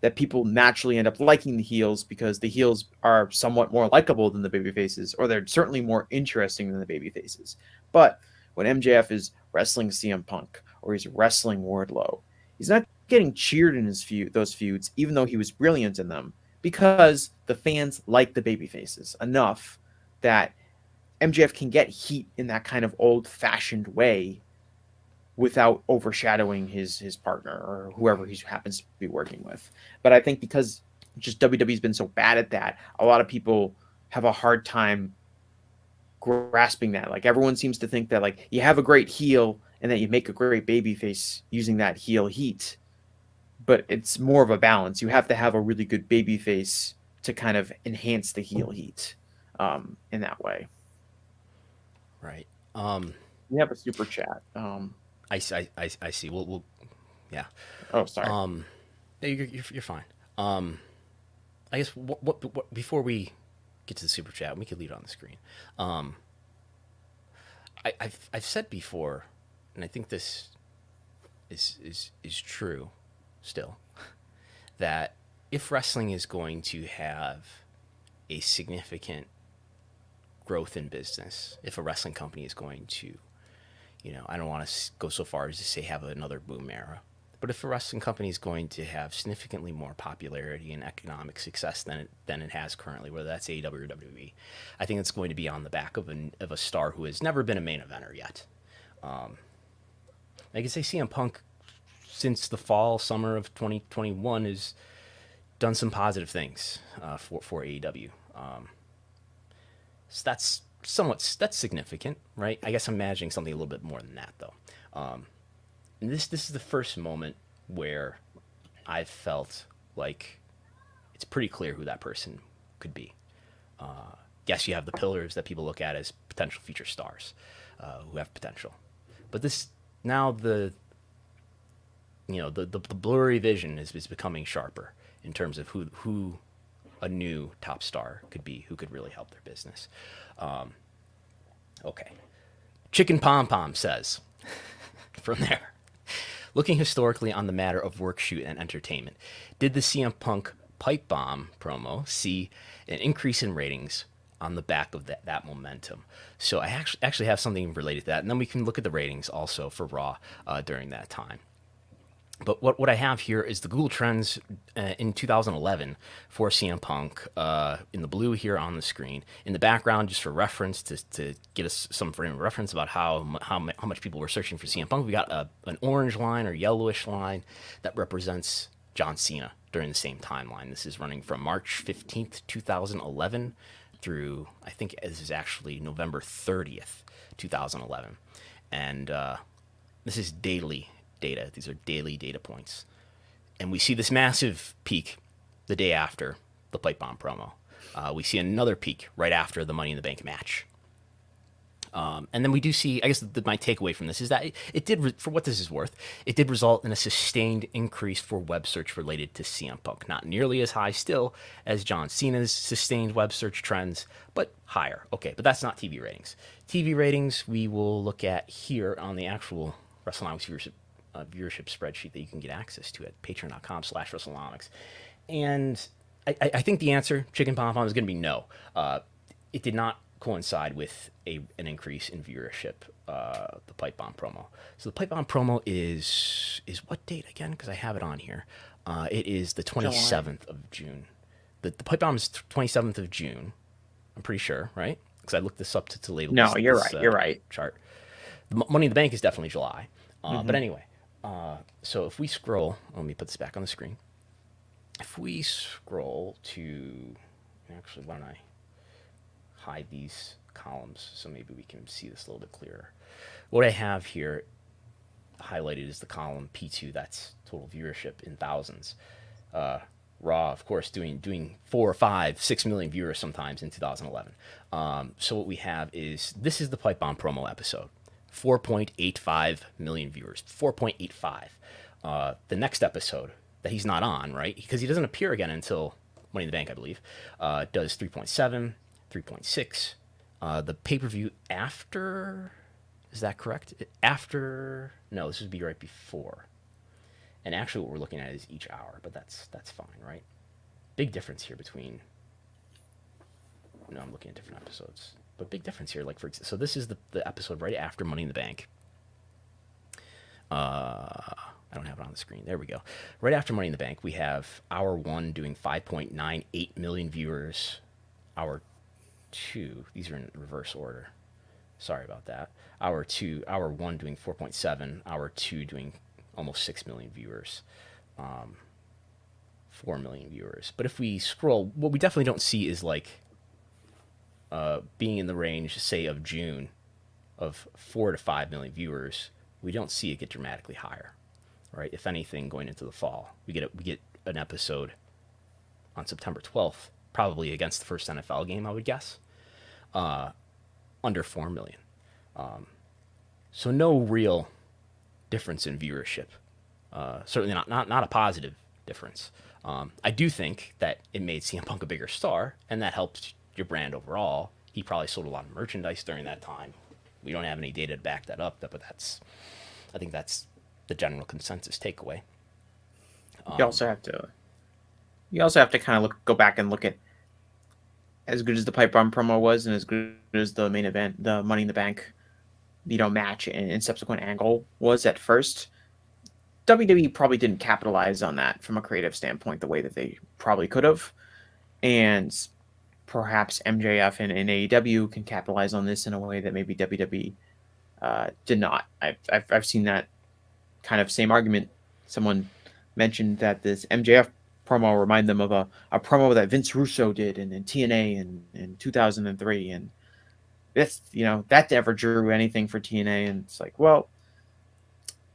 that people naturally end up liking the heels because the heels are somewhat more likable than the babyfaces, or they're certainly more interesting than the babyfaces. But when MJF is wrestling CM Punk or he's wrestling Wardlow, he's not getting cheered in those feuds, even though he was brilliant in them, because the fans like the babyfaces enough that MJF can get heat in that kind of old-fashioned way without overshadowing his partner or whoever he happens to be working with. But I think because just WWE's been so bad at that, a lot of people have a hard time grasping that. Like everyone seems to think that like you have a great heel and that you make a great babyface using that heel heat. But it's more of a balance. You have to have a really good babyface to kind of enhance the heel heat in that way. Right. We have a super chat. I see. We'll yeah. Oh, sorry. You're fine. I guess what before we get to the super chat, we could leave it on the screen. I've said before, and I think this is true still, that if wrestling is going to have a significant growth in business, if a wrestling company is going to, I don't want to go so far as to say have another boom era, but if a wrestling company is going to have significantly more popularity and economic success than it has currently, whether that's AEW or WWE, I think it's going to be on the back of a star who has never been a main eventer yet. I can say CM Punk, since the summer of 2021, has done some positive things for AEW. So that's significant, right? I guess I'm imagining something a little bit more than that, though. And this is the first moment where I've felt like it's pretty clear who that person could be. Yes, you have the pillars that people look at as potential future stars who have potential, but this now the blurry vision is becoming sharper in terms of who a new top star could be, who could really help their business. Okay. Chicken Pom Pom says, from there, looking historically on the matter of work, shoot, and entertainment, did the CM Punk pipe bomb promo see an increase in ratings on the back of that momentum? So I actually have something related to that, and then we can look at the ratings also for Raw during that time. But what I have here is the Google Trends in 2011 for CM Punk in the blue here on the screen. In the background, just for reference, to get us some frame of reference about how much people were searching for CM Punk, we got an orange line or yellowish line that represents John Cena during the same timeline. This is running from March 15th, 2011 through, I think this is actually November 30th, 2011. And this is daily data. These are daily data points. And we see this massive peak the day after the pipe bomb promo. We see another peak right after the Money in the Bank match. And then we do see, I guess my takeaway from this is that it did, for what this is worth, it did result in a sustained increase for web search related to CM Punk. Not nearly as high still as John Cena's sustained web search trends, but higher. Okay, but that's not TV ratings. TV ratings we will look at here on the actual Wrestlenomics viewership spreadsheet that you can get access to at patreon.com/Wrestlenomics. And I think the answer, Chicken Pom Pom, is going to be no. It did not coincide with an increase in viewership, the pipe bomb promo. So the pipe bomb promo is what date again? Because I have it on here. It is the 27th of June. The pipe bomb is 27th of June. I'm pretty sure, right? Because I looked this up to label. No, this, you're right. You're right. Chart. The Money in the Bank is definitely July. But anyway, so if we scroll, let me put this back on the screen. If we scroll to, actually, why don't I hide these columns so maybe we can see this a little bit clearer. What I have here highlighted is the column P2, that's total viewership in thousands. Raw, of course, doing 4 or 5, 6 million viewers sometimes in 2011. So what we have is, this is the Pipe Bomb promo episode. 4.85 million viewers. 4.85. The next episode that he's not on, right? Because he doesn't appear again until Money in the Bank, I believe, does 3.7, 3.6. The pay-per-view after, is that correct? After, no, this would be right before. And actually what we're looking at is each hour, but that's fine, right? Big difference here between, no, I'm looking at different episodes. But big difference here, like so this is the episode right after Money in the Bank. I don't have it on the screen. There we go. Right after Money in the Bank, we have hour 1 doing 5.98 million viewers. Hour 2, these are in reverse order. Sorry about that. Hour one doing 4.7, hour two doing almost 6 million viewers, 4 million viewers. But if we scroll, what we definitely don't see is like being in the range, say, of June of 4 to 5 million viewers. We don't see it get dramatically higher, right? If anything, going into the fall, we get an episode on September 12th, probably against the first NFL game, I would guess, under 4 million. So no real difference in viewership. Certainly not a positive difference. I do think that it made CM Punk a bigger star, and that helped your brand overall. He probably sold a lot of merchandise during that time. We don't have any data to back that up, but I think that's the general consensus takeaway. You also have to kind of go back and look at, as good as the pipe bomb promo was, and as good as the main event, the Money in the Bank, match and subsequent angle was at first. WWE probably didn't capitalize on that from a creative standpoint the way that they probably could have, and perhaps MJF and AEW can capitalize on this in a way that maybe WWE did not. I've seen that kind of same argument. Someone mentioned that this MJF promo reminded them of a promo that Vince Russo did in TNA in 2003, and that's that never drew anything for TNA. And it's like, well,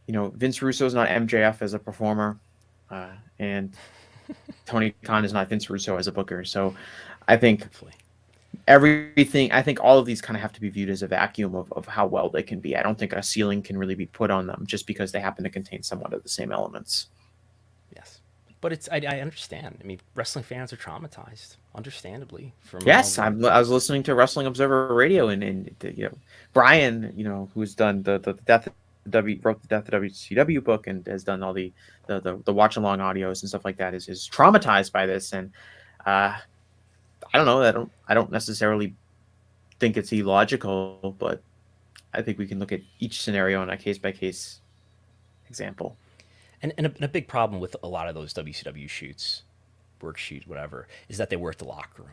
Vince Russo is not MJF as a performer, and Tony Khan is not Vince Russo as a booker. So I think all of these kind of have to be viewed as a vacuum of how well they can be. I don't think a ceiling can really be put on them just because they happen to contain somewhat of the same elements. Yes. But I understand. I mean, wrestling fans are traumatized, understandably. Yes, I was listening to Wrestling Observer Radio, and Brian, who's done the Death of wrote the Death of WCW book and has done all the watch along audios and stuff like that, is traumatized by this, and I don't know. I don't necessarily think it's illogical, but I think we can look at each scenario on a case by case example. And a big problem with a lot of those WCW shoots, work shoots, whatever, is that they were at the locker room.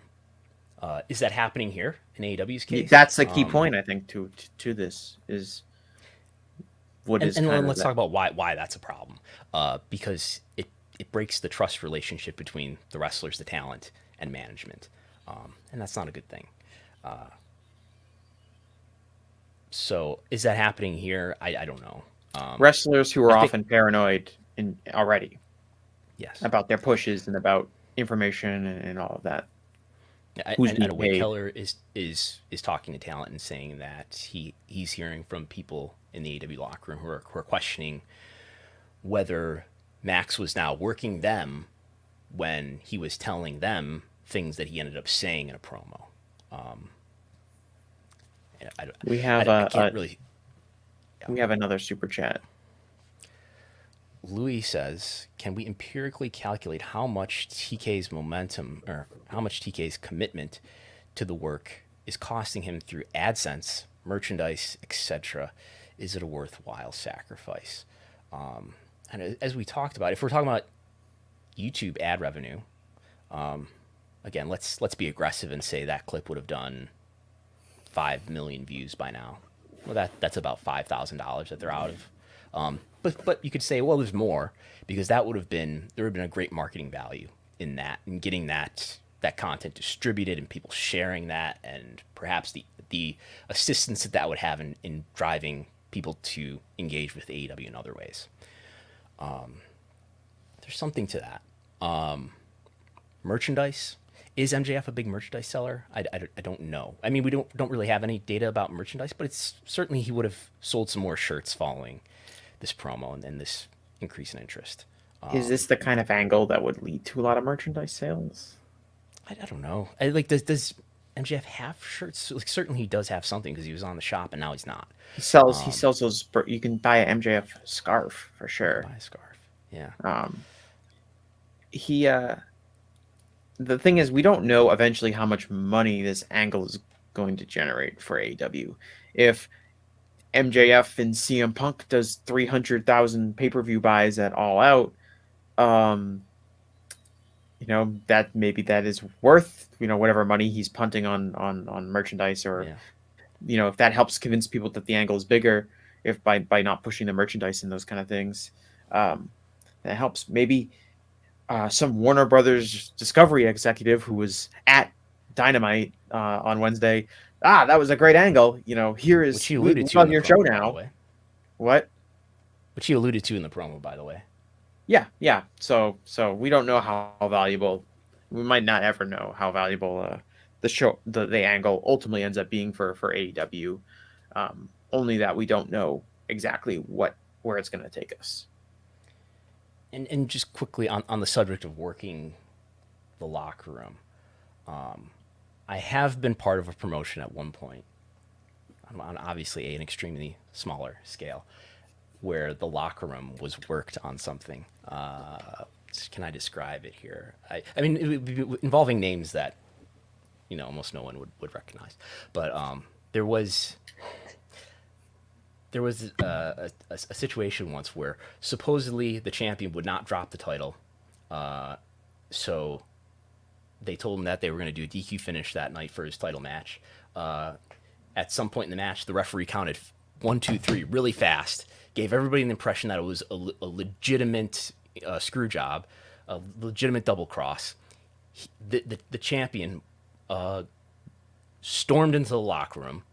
Is that happening here in AEW's case? That's the key point, I think, to this is what is. And let's talk about why that's a problem. Because it breaks the trust relationship between the wrestlers, the talent, and management, and that's not a good thing. So is that happening here? I don't know. Wrestlers who are often paranoid already, yes, about their pushes and about information and all of that. And Wade Keller is talking to talent and saying that he's hearing from people in the AEW locker room who are questioning whether Max was now working them when he was telling them things that he ended up saying in a promo. We have another super chat. Louis says, can we empirically calculate how much TK's momentum or how much TK's commitment to the work is costing him through AdSense, merchandise, etc.? Is it a worthwhile sacrifice? And as we talked about, if we're talking about YouTube ad revenue, again, let's be aggressive and say that clip would have done 5 million views by now. Well, that's about $5,000 that they're out of. But you could say, well, there's more, because there would have been a great marketing value in that, and getting that content distributed and people sharing that, and perhaps the assistance that would have in driving people to engage with AEW in other ways. There's something to that. Merchandise. Is MJF a big merchandise seller? I don't know. I mean, we don't really have any data about merchandise, but it's certainly he would have sold some more shirts following this promo and this increase in interest. Is this the kind of angle that would lead to a lot of merchandise sales? I don't know. Does MJF have shirts? Like, certainly he does have something, because he was on the shop and now he's not. He sells those. You can buy an MJF scarf for sure. Buy a scarf. Yeah. The thing is, we don't know eventually how much money this angle is going to generate for AEW. If MJF and CM Punk does 300,000 pay-per-view buys at All Out, that maybe that is worth whatever money he's punting on merchandise or if that helps convince people that the angle is bigger, if by not pushing the merchandise and those kind of things, that helps. Maybe some Warner Brothers Discovery executive who was at Dynamite on Wednesday. That was a great angle. Here Which is he we alluded to love in the your promo, show by the now. way. What? Which he alluded to in the promo, by the way. Yeah. So we don't know how valuable. We might not ever know how valuable the show, the angle ultimately ends up being for AEW. Only that we don't know exactly where it's going to take us. And just quickly on the subject of working the locker room, I have been part of a promotion at one point, on obviously an extremely smaller scale, where the locker room was worked on something. Can I describe it here? I mean, it would be involving names that almost no one would recognize, but there was a situation once where supposedly the champion would not drop the title, so they told him that they were going to do a DQ finish that night for his title match. At some point in the match, the referee counted 1, 2, 3 really fast, gave everybody the impression that it was a legitimate screw job, a legitimate double cross. The champion stormed into the locker room,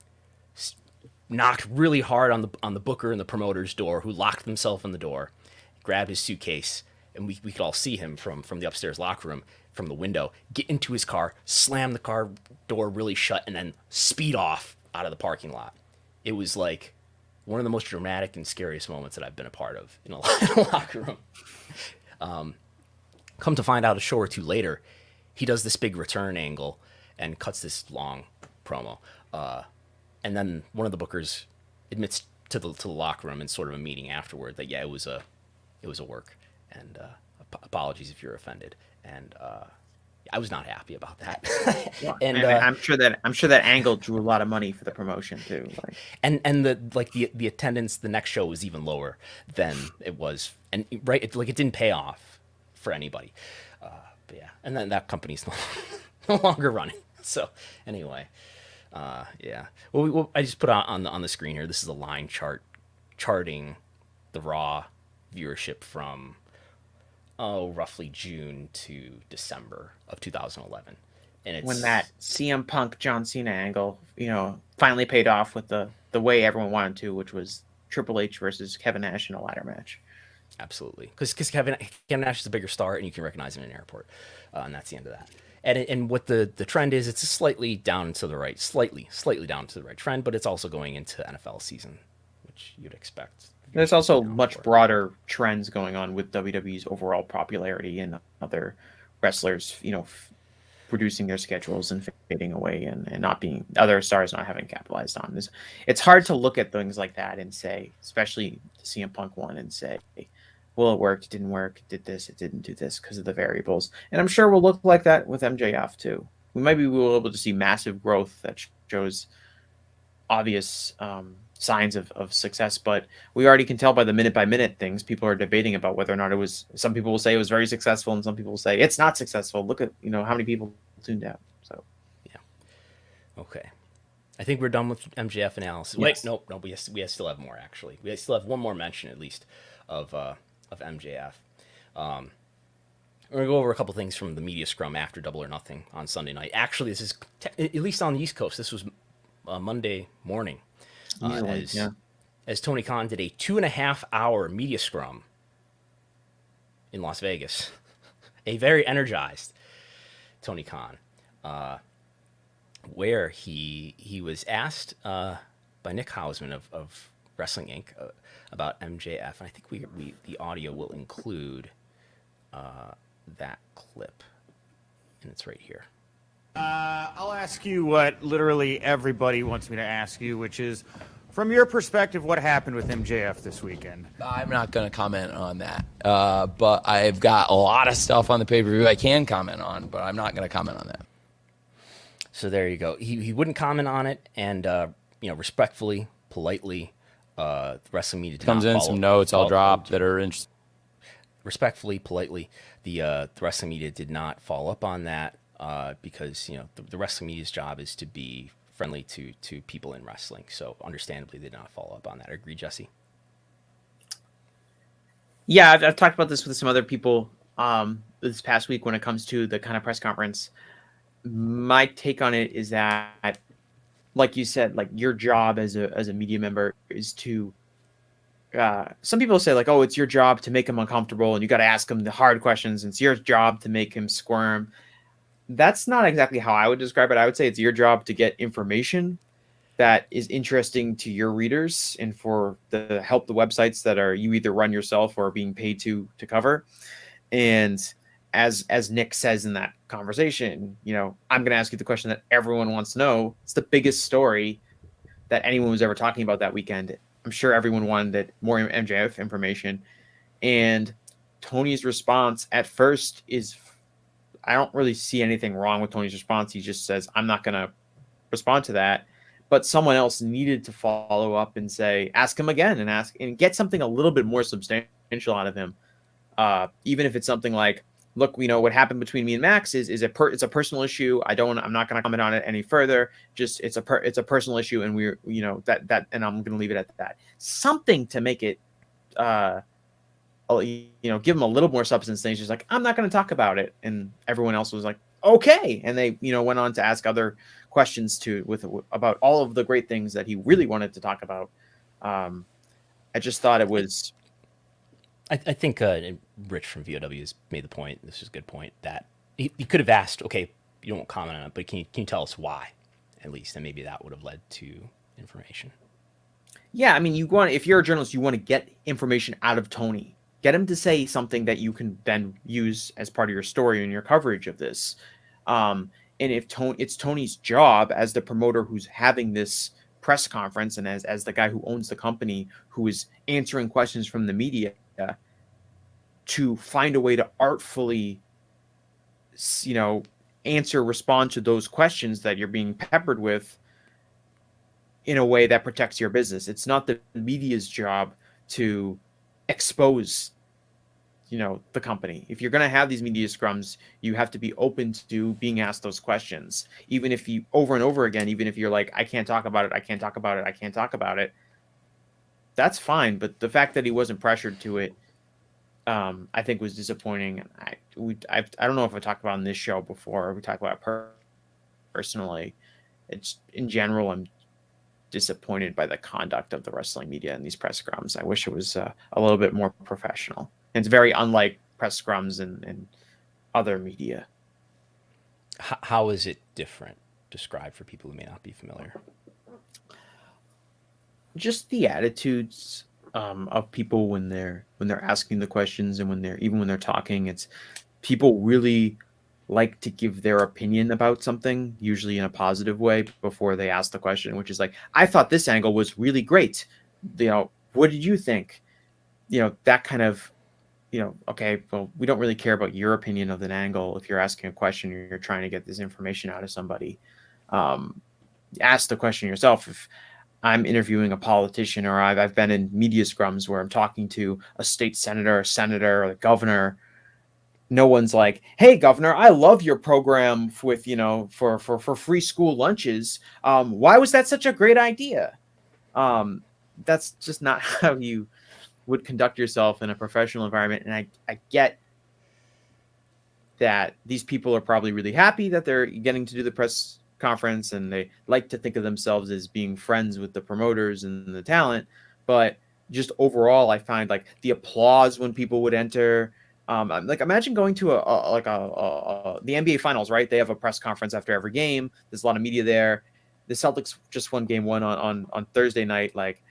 knocked really hard on the booker and the promoter's door, who locked himself in the door, grabbed his suitcase, and we could all see him from the upstairs locker room, from the window, get into his car, slam the car door really shut, and then speed off out of the parking lot. It was like one of the most dramatic and scariest moments that I've been a part of in a locker room. Come to find out a show or two later, he does this big return angle and cuts this long promo. And then one of the bookers admits to the locker room in sort of a meeting afterward that it was a work, and apologies if you're offended. And I was not happy about that. And I'm sure that angle drew a lot of money for the promotion too. And the attendance the next show was even lower than it was, and it didn't pay off for anybody. But yeah, and then that company's no longer running. So anyway. Yeah. Well, I just put on the screen here. This is a line chart charting the Raw viewership from roughly June to December of 2011, and it's when that CM Punk John Cena angle, finally paid off with the way everyone wanted to, which was Triple H versus Kevin Nash in a ladder match. Absolutely, because Kevin Nash is a bigger star, and you can recognize him in an airport, and that's the end of that. And what the trend is, it's a slightly down to the right, slightly down to the right trend, but it's also going into NFL season, which you'd expect. There's also much broader trends going on with WWE's overall popularity and other wrestlers, producing their schedules and fading away and not being other stars not having capitalized on this. It's hard to look at things like that and say, especially the CM Punk one, and say, well, it worked, it didn't work, it did this, it didn't do this because of the variables. And I'm sure we'll look like that with MJF too. We might be able to see massive growth that shows obvious signs of success, but we already can tell by the minute things. People are debating about whether or not it was. Some people will say it was very successful, and some people will say it's not successful. Look at how many people tuned out. So yeah, okay. I think we're done with MJF analysis. Yes. Wait, no, we still have more actually. We still have one more mention at least of MJF. We're gonna go over a couple things from the media scrum after Double or Nothing on Sunday night. Actually, this is at least on the East Coast. This was Monday morning. As Tony Khan did a 2.5-hour media scrum in Las Vegas. A very energized Tony Khan, where he was asked by Nick Hausman of Wrestling Inc. About MJF, and I think the audio will include that clip, and it's right here. I'll ask you what literally everybody wants me to ask you, which is, from your perspective, what happened with MJF this weekend? I'm not going to comment on that, but I've got a lot of stuff on the pay-per-view I can comment on, but I'm not going to comment on that. So there you go. He wouldn't comment on it, and respectfully, politely, the wrestling media did comes not in follow, some notes I'll drop that are interesting. Respectfully, politely, the wrestling media did not follow up on that because the wrestling media's job is to be friendly to people in wrestling. So understandably, they did not follow up on that. Agree, Jesse? Yeah, I've talked about this with some other people this past week when it comes to the kind of press conference. My take on it is that, like you said, like your job as a media member is to. Some people say like, oh, it's your job to make him uncomfortable, and you got to ask him the hard questions. And it's your job to make him squirm. That's not exactly how I would describe it. I would say it's your job to get information that is interesting to your readers and for the help the websites that are you either run yourself or are being paid to cover. And as Nick says in that conversation, I'm going to ask you the question that everyone wants to know. It's the biggest story that anyone was ever talking about that weekend. I'm sure everyone wanted more MJF information. And Tony's response at first is, I don't really see anything wrong with Tony's response. He just says, I'm not going to respond to that. But someone else needed to follow up and say, ask him again and get something a little bit more substantial out of him. Even if it's something like, look, what happened between me and Max is it's a personal issue. I'm not going to comment on it any further. Just it's a personal issue, and we're that and I'm going to leave it at that. Something to make it, give him a little more substance. Than he's just like, I'm not going to talk about it, and everyone else was like, okay, and they went on to ask other questions about all of the great things that he really wanted to talk about. I just thought it was. I think Rich from VOW has made the point. This is a good point that he could have asked, okay, you don't comment on it, but can you tell us why, at least, and maybe that would have led to information. Yeah, I mean, if you're a journalist, you want to get information out of Tony. Get him to say something that you can then use as part of your story and your coverage of this. And if it's Tony's job as the promoter who's having this press conference and as the guy who owns the company who is answering questions from the media, to find a way to artfully, respond to those questions that you're being peppered with in a way that protects your business. It's not the media's job to expose, the company. If you're going to have these media scrums, you have to be open to being asked those questions. Even if you over and over again, even if you're like, I can't talk about it, I can't talk about it, I can't talk about it. That's fine. But the fact that he wasn't pressured to it, I think was disappointing. I don't know if I talked about it on this show before. We talked about it personally. It's in general, I'm disappointed by the conduct of the wrestling media in these press scrums. I wish it was a little bit more professional. And it's very unlike press scrums and other media. How is it different? Describe for people who may not be familiar. Just the attitudes of people when they're asking the questions and when they're talking. It's people really like to give their opinion about something, usually in a positive way, before they ask the question, which is like, I thought this angle was really great. What did you think? That kind of, okay, well, we don't really care about your opinion of an angle. If you're asking a question, you're trying to get this information out of somebody. Ask the question yourself. If I'm interviewing a politician, or I've been in media scrums where I'm talking to a state senator, or the governor, no one's like, hey, governor, I love your program with, for free school lunches. Why was that such a great idea? That's just not how you would conduct yourself in a professional environment. And I get that these people are probably really happy that they're getting to do the press conference and they like to think of themselves as being friends with the promoters and the talent. But just overall, I find like the applause when people would enter. Like imagine going to the NBA finals, right? They have a press conference after every game. There's a lot of media there. The Celtics just won game 1 on Thursday night. Like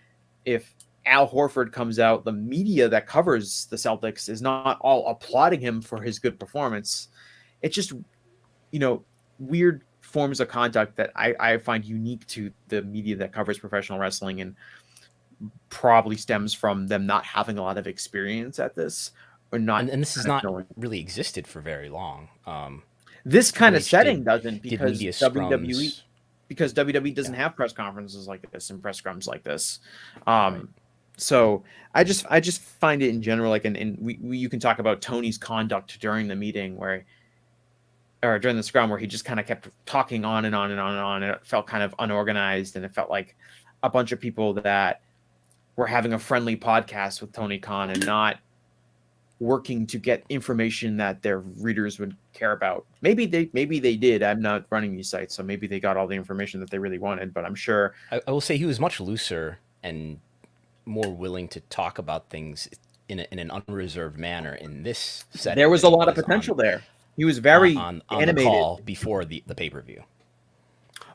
if Al Horford comes out, the media that covers the Celtics is not all applauding him for his good performance. It's just, weird forms of conduct that I find unique to the media that covers professional wrestling, and probably stems from them not having a lot of experience at this, or not. And this has not really existed for very long. This kind of H setting did- doesn't, did because media WWE scrums. because WWE doesn't have press conferences like this and press scrums like this. So I just find it in general, like, and you can talk about Tony's conduct during the meeting, where or during the scrum where he just kind of kept talking on and on and on and on, and it felt kind of unorganized, and it felt like a bunch of people that were having a friendly podcast with Tony Khan and not working to get information that their readers would care about. Maybe they did. I'm not running these sites, so maybe they got all the information that they really wanted, but I'm sure. I will say he was much looser and more willing to talk about things in an unreserved manner in this setting. There was a lot of potential there. He was very on animated. the call before the pay-per-view.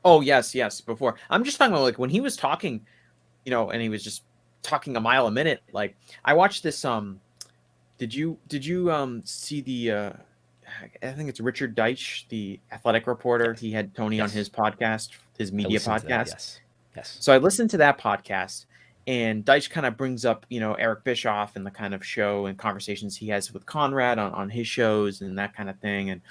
Oh, yes, before. I'm just talking about like when he was talking, and he was just talking a mile a minute. Like I watched this did you see the I think it's Richard Deitch, the athletic reporter. He had Tony on his podcast, his media podcast. Yes. So I listened to that podcast, and Deitch kind of brings up, Eric Bischoff and the kind of show and conversations he has with Conrad on his shows and that kind of thing. And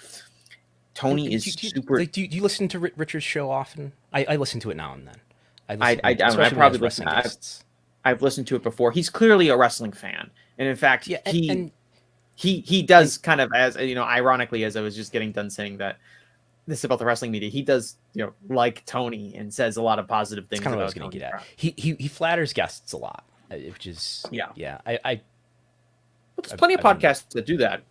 Tony is super. Do you listen to Richard's show often? I listen to it now and then. I probably listen. I've listened to it before. He's clearly a wrestling fan, and in fact, he does kind of, as ironically, as I was just getting done saying that this about the wrestling media, he does like Tony and says a lot of positive things. That's kind of what I was going to get at. He flatters guests a lot, which is yeah. Well, there's plenty of podcasts that do that,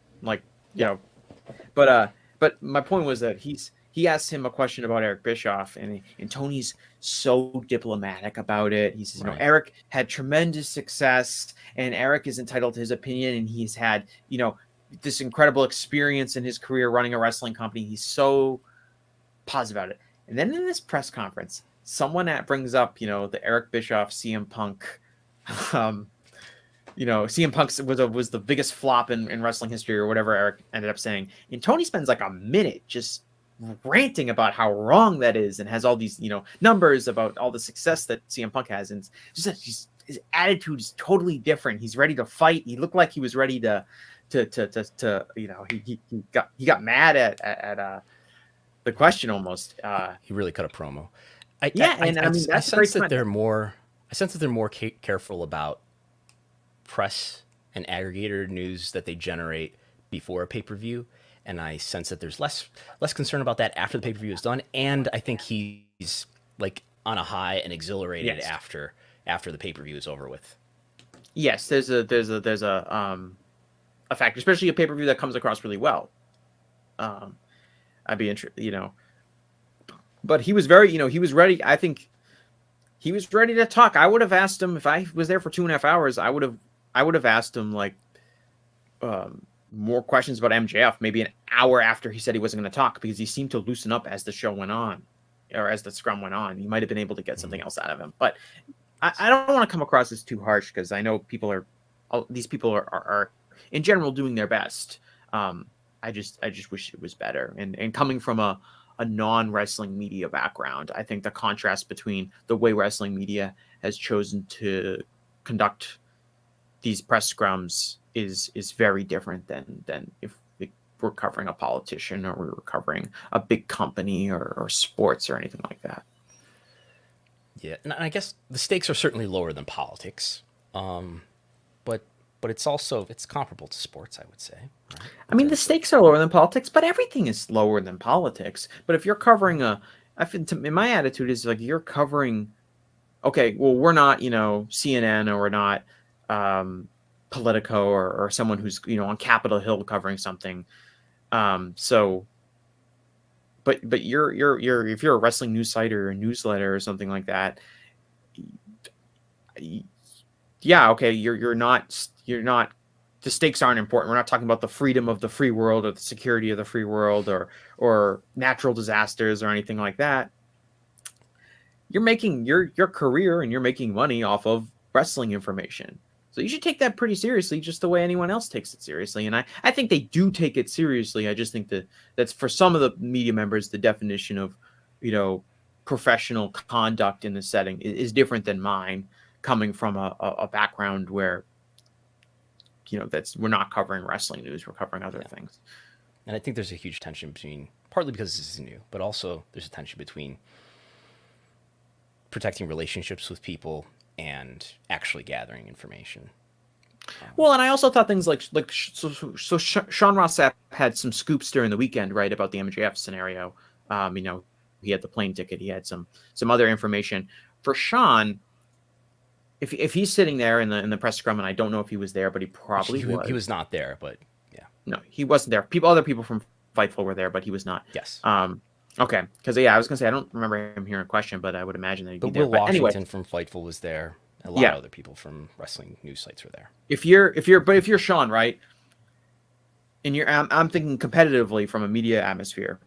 but my point was that he asked him a question about Eric Bischoff, and Tony's so diplomatic about it. He says, Eric had tremendous success, and Eric is entitled to his opinion, and he's had, this incredible experience in his career running a wrestling company. He's so positive about it. And then in this press conference, someone brings up, the Eric Bischoff CM Punk. CM Punk was the biggest flop in wrestling history, or whatever Eric ended up saying. And Tony spends like a minute just ranting about how wrong that is, and has all these numbers about all the success that CM Punk has, and just his attitude is totally different. He's ready to fight. He looked like he was ready to he got mad at the question almost. He really cut a promo. I sense that they're more careful about press and aggregator news that they generate before a pay-per-view. And I sense that there's less concern about that after the pay-per-view is done. And I think he's like on a high and exhilarated after the pay-per-view is over with. Yes, there's a factor, especially a pay-per-view that comes across really well. I'd be interested, but he was very, he was ready. I think he was ready to talk. I would have asked him if I was there for 2.5 hours. I would have asked him like, more questions about MJF, maybe an hour after he said he wasn't going to talk, because he seemed to loosen up as the show went on, or as the scrum went on. You might have been able to get something else out of him, but I don't want to come across as too harsh, because I know these people are in general doing their best. I just wish it was better. And coming from a non-wrestling media background, I think the contrast between the way wrestling media has chosen to conduct these press scrums is very different than if we're covering a politician, or we were covering a big company or sports or anything like that. Yeah, and I guess the stakes are certainly lower than politics, but it's comparable to sports, I would say. Right? I mean, the stakes are lower than politics, but everything is lower than politics. But if you're covering my attitude is like, you're covering, okay, well, we're not, CNN, or we're not Politico, or someone who's, on Capitol Hill covering something. But you're if you're a wrestling news site or a newsletter or something like that, yeah, okay, you're not, the stakes aren't important. We're not talking about the freedom of the free world, or the security of the free world, or natural disasters or anything like that. You're making your career, and you're making money off of wrestling information. So you should take that pretty seriously, just the way anyone else takes it seriously. And I think they do take it seriously. I just think that's for some of the media members, the definition of, professional conduct in the setting is different than mine, coming from a background where, we're not covering wrestling news, we're covering other things. And I think there's a huge tension between, partly because this is new, but also there's a tension between protecting relationships with people and actually gathering information. Well, and I also thought things Sean Ross Sapp had some scoops during the weekend, right, about the MJF scenario. He had the plane ticket. He had some other information for Sean. If he's sitting there in the press scrum, and I don't know if he was there, but he probably was. He was not there, but yeah. No, he wasn't there. Other people from Fightful were there, but he was not. Yes. Okay, because I was gonna say I don't remember him hearing a question, but I would imagine that he'd be there. Will Washington from Fightful was there. A lot of other people from wrestling news sites were there. If you're Sean, right? And I'm thinking competitively from a media atmosphere.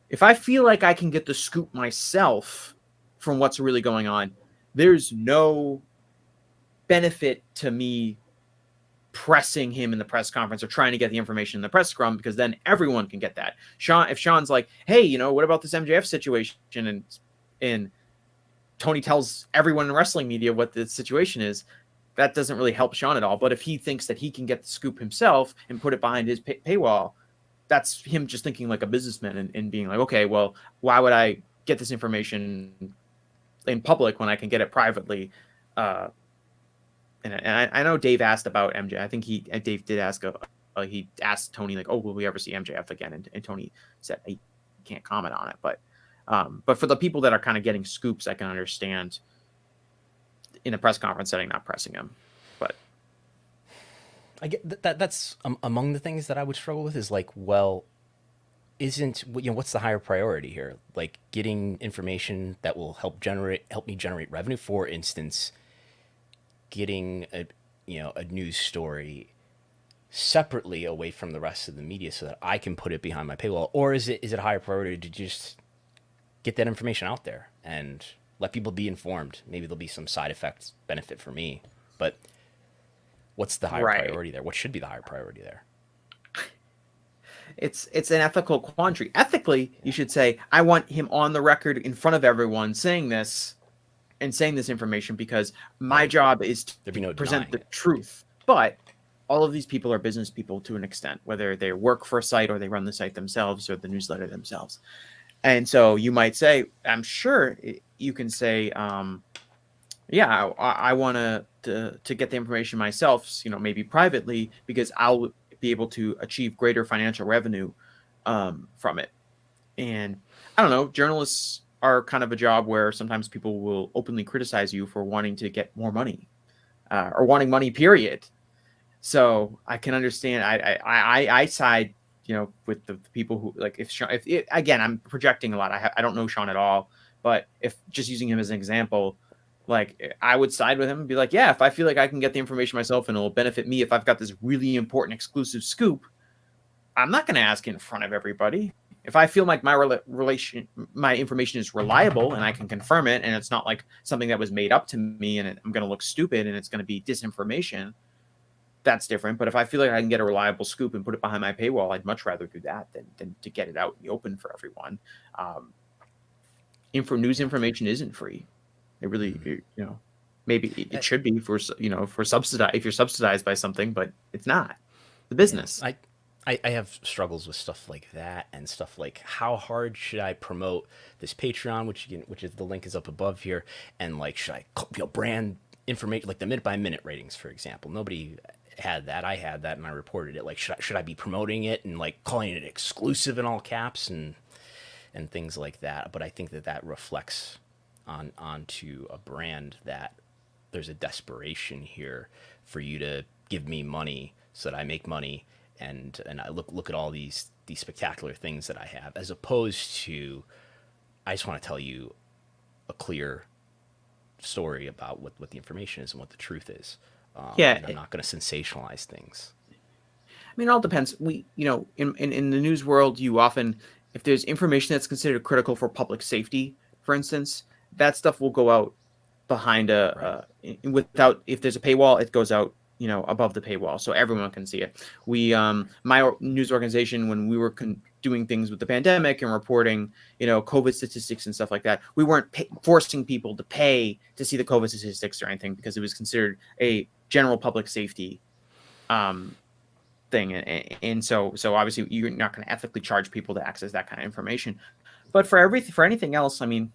If I feel like I can get the scoop myself from what's really going on, there's no benefit to me pressing him in the press conference or trying to get the information in the press scrum, because then everyone can get that. If Sean's like, hey, what about this MJF situation? And Tony tells everyone in wrestling media what the situation is, that doesn't really help Sean at all. But if he thinks that he can get the scoop himself and put it behind his paywall, that's him just thinking like a businessman and being like, okay, well, why would I get this information in public when I can get it privately? And I know Dave asked about MJ. I think Dave did ask. He asked Tony like, "Oh, will we ever see MJF again?" And Tony said he can't comment on it. But for the people that are kind of getting scoops, I can understand in a press conference setting not pressing him. But I get that's among the things that I would struggle with is like, well, what's the higher priority here? Like getting information that will help me generate revenue. For instance, getting a news story separately away from the rest of the media so that I can put it behind my paywall, or is it a higher priority to just get that information out there and let people be informed? Maybe there'll be some side effects benefit for me, but what's the higher priority there? What should be the higher priority there? It's an ethical quandary. Ethically, you should say, I want him on the record in front of everyone saying this information, because my job is to present the truth. But all of these people are business people to an extent, whether they work for a site or they run the site themselves or the newsletter themselves. And so you might say, I'm sure you can say, I want to get the information myself, maybe privately, because I'll be able to achieve greater financial revenue from it. And I don't know, journalists are kind of a job where sometimes people will openly criticize you for wanting to get more money or wanting money, period. So I can understand. I side, with the people who like, again, I'm projecting a lot. I don't know Sean at all, but if just using him as an example, like I would side with him and be like, yeah, if I feel like I can get the information myself and it'll benefit me, if I've got this really important exclusive scoop, I'm not going to ask in front of everybody. If I feel like my information is reliable and I can confirm it, and it's not like something that was made up to me and I'm going to look stupid and it's going to be disinformation, that's different. But if I feel like I can get a reliable scoop and put it behind my paywall, I'd much rather do that than to get it out in the open for everyone. News information isn't free. It really, maybe it should be for subsidized, if you're subsidized by something, but it's not. The business. I have struggles with stuff like that and stuff like how hard should I promote this Patreon, which is the link is up above here, and like should I brand information like the minute by minute ratings, for example? Nobody had that. I had that and I reported it. Like should I be promoting it and like calling it exclusive in all caps and things like that? But I think that reflects onto a brand that there's a desperation here for you to give me money so that I make money. And I look at all these spectacular things that I have, as opposed to I just want to tell you a clear story about what the information is and what the truth is. And I'm not going to sensationalize things. I mean, it all depends. In the news world, you often, if there's information that's considered critical for public safety, for instance, that stuff will go out behind without, if there's a paywall, it goes out above the paywall, so everyone can see it. We, my news organization, when we were doing things with the pandemic and reporting, COVID statistics and stuff like that, we weren't forcing people to pay to see the COVID statistics or anything, because it was considered a general public safety thing. And so obviously you're not going to ethically charge people to access that kind of information. But for anything else, I mean,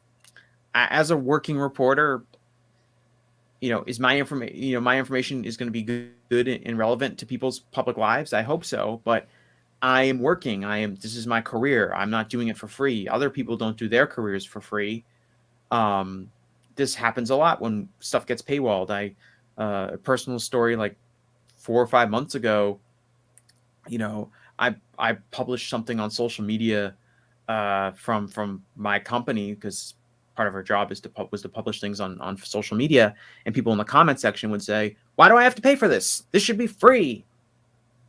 as a working reporter, is my information, my information is going to be good and relevant to people's public lives? I hope so, but I am working. This is my career. I'm not doing it for free. Other people don't do their careers for free. This happens a lot when stuff gets paywalled. A personal story, like 4 or 5 months ago, I published something on social media from my company, because part of our job was to publish things on social media, and people in the comment section would say, "Why do I have to pay for this? This should be free."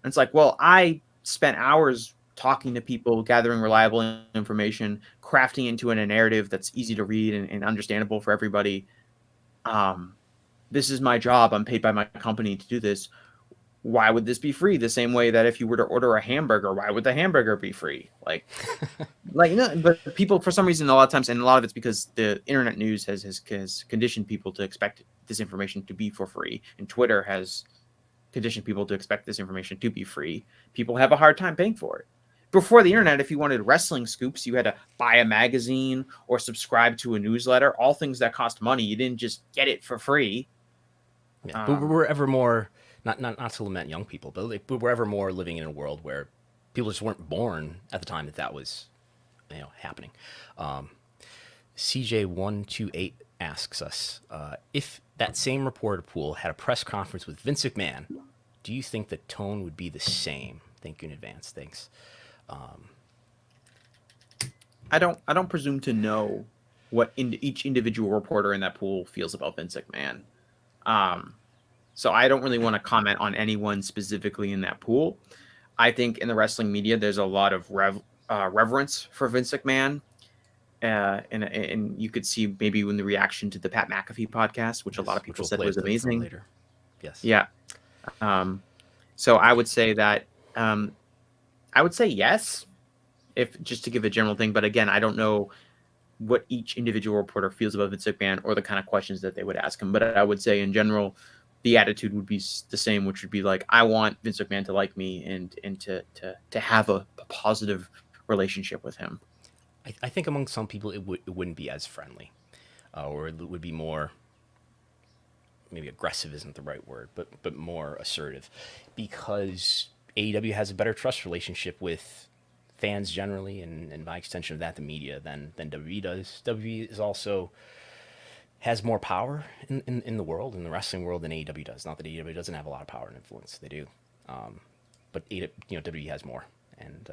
And it's like, well, I spent hours talking to people, gathering reliable information, crafting into a narrative that's easy to read and understandable for everybody. This is my job. I'm paid by my company to do this. Why would this be free? The same way that if you were to order a hamburger, why would the hamburger be free? Like, but people, for some reason, a lot of times, and a lot of it's because the internet news has conditioned people to expect this information to be for free, and Twitter has conditioned people to expect this information to be free. People have a hard time paying for it. Before the internet, if you wanted wrestling scoops, you had to buy a magazine or subscribe to a newsletter, all things that cost money. You didn't just get it for free. Yeah, but we're ever more, not to lament young people, but we're ever more living in a world where people just weren't born at the time that was happening. CJ128 asks us, if that same reporter pool had a press conference with Vince McMahon, do you think the tone would be the same? Thank you in advance. Thanks. I don't presume to know what each individual reporter in that pool feels about Vince McMahon. So I don't really want to comment on anyone specifically in that pool. I think in the wrestling media, there's a lot of reverence for Vince McMahon. And you could see maybe in the reaction to the Pat McAfee podcast, which a lot of people said was amazing. Later. Yes. Yeah. So I would say that, I would say yes, if just to give a general thing. But again, I don't know what each individual reporter feels about Vince McMahon or the kind of questions that they would ask him. But I would say in general, the attitude would be the same, which would be like, I want Vince McMahon to like me and to have a positive relationship with him. I think among some people it wouldn't be as friendly, or it would be more, maybe aggressive isn't the right word, but more assertive, because AEW has a better trust relationship with fans generally, and by extension of that, the media, than WWE does. WWE is also has more power in the world, in the wrestling world, than AEW does. Not that AEW doesn't have a lot of power and influence; they do, but WWE has more. And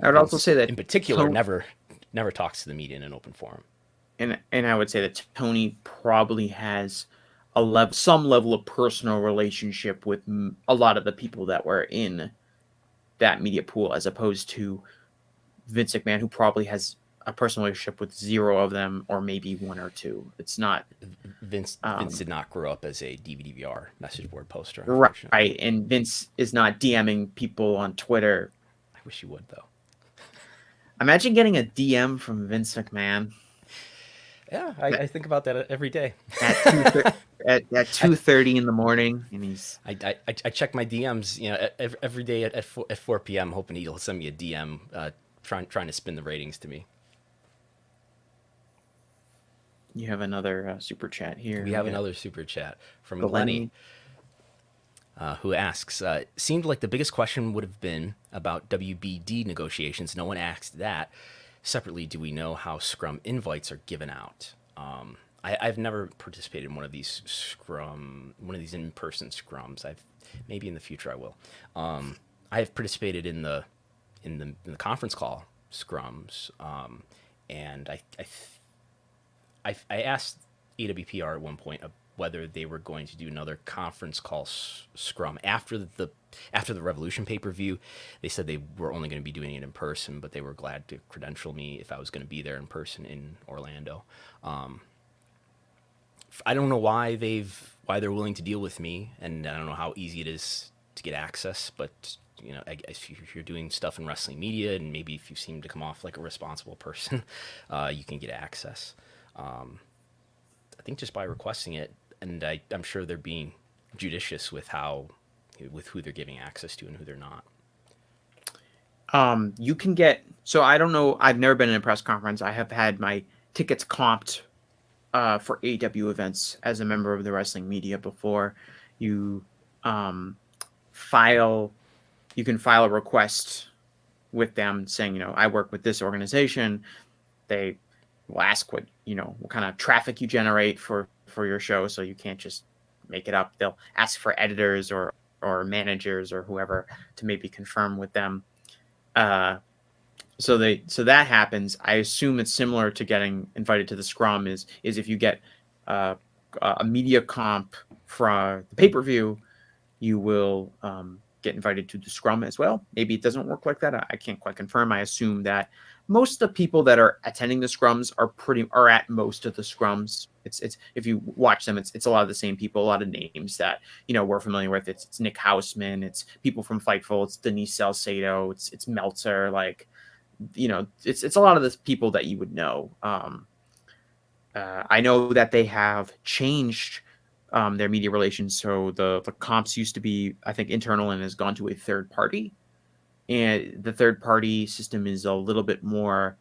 I would also say that in particular, never talks to the media in an open forum. And I would say that Tony probably has some level of personal relationship with a lot of the people that were in that media pool, as opposed to Vince McMahon, who probably has a personal relationship with 0 of them, or maybe 1 or 2. It's not Vince did not grow up as a DVD-VR message board poster, right? And Vince is not DMing people on Twitter. I wish he would, though. Imagine getting a DM from Vince McMahon. Yeah, I think about that every day. At 2:30 in the morning, and he's. I check my DMs, every day at 4 p.m. hoping he'll send me a DM, trying to spin the ratings to me. You have another super chat here. We have another super chat from Glennie, who asks, seemed like the biggest question would have been about WBD negotiations. No one asked that. Separately, do we know how Scrum invites are given out? I've never participated in one of these in-person scrums. Maybe in the future I will. I have participated in the conference call scrums, and I asked AWPR at one point whether they were going to do another conference call scrum after the Revolution pay-per-view. They said they were only going to be doing it in person, but they were glad to credential me if I was going to be there in person in Orlando. I don't know why they're willing to deal with me, and I don't know how easy it is to get access, but if you're doing stuff in wrestling media, and maybe if you seem to come off like a responsible person, you can get access. I think just by requesting it, and I'm sure they're being judicious with who they're giving access to and who they're not. You can get, so I don't know, I've never been in a press conference. I have had my tickets comped for AEW events as a member of the wrestling media before. You you can file a request with them saying, I work with this organization. They will ask what kind of traffic you generate for your show, so you can't just make it up. They'll ask for editors or managers or whoever to maybe confirm with them. So that happens. I assume it's similar to getting invited to the scrum is if you get a media comp for the pay-per-view, you will get invited to the scrum as well. Maybe it doesn't work like that. I can't quite confirm. I assume that most of the people that are attending the scrums are at most of the scrums. It's if you watch them, it's a lot of the same people, a lot of names that we're familiar with. It's Nick Hausman, it's people from Fightful, it's Denise Salcedo, it's Meltzer, it's a lot of the people that you would know. I know that they have changed their media relations. So the comps used to be, I think, internal and has gone to a third party. And the third party system is a little bit more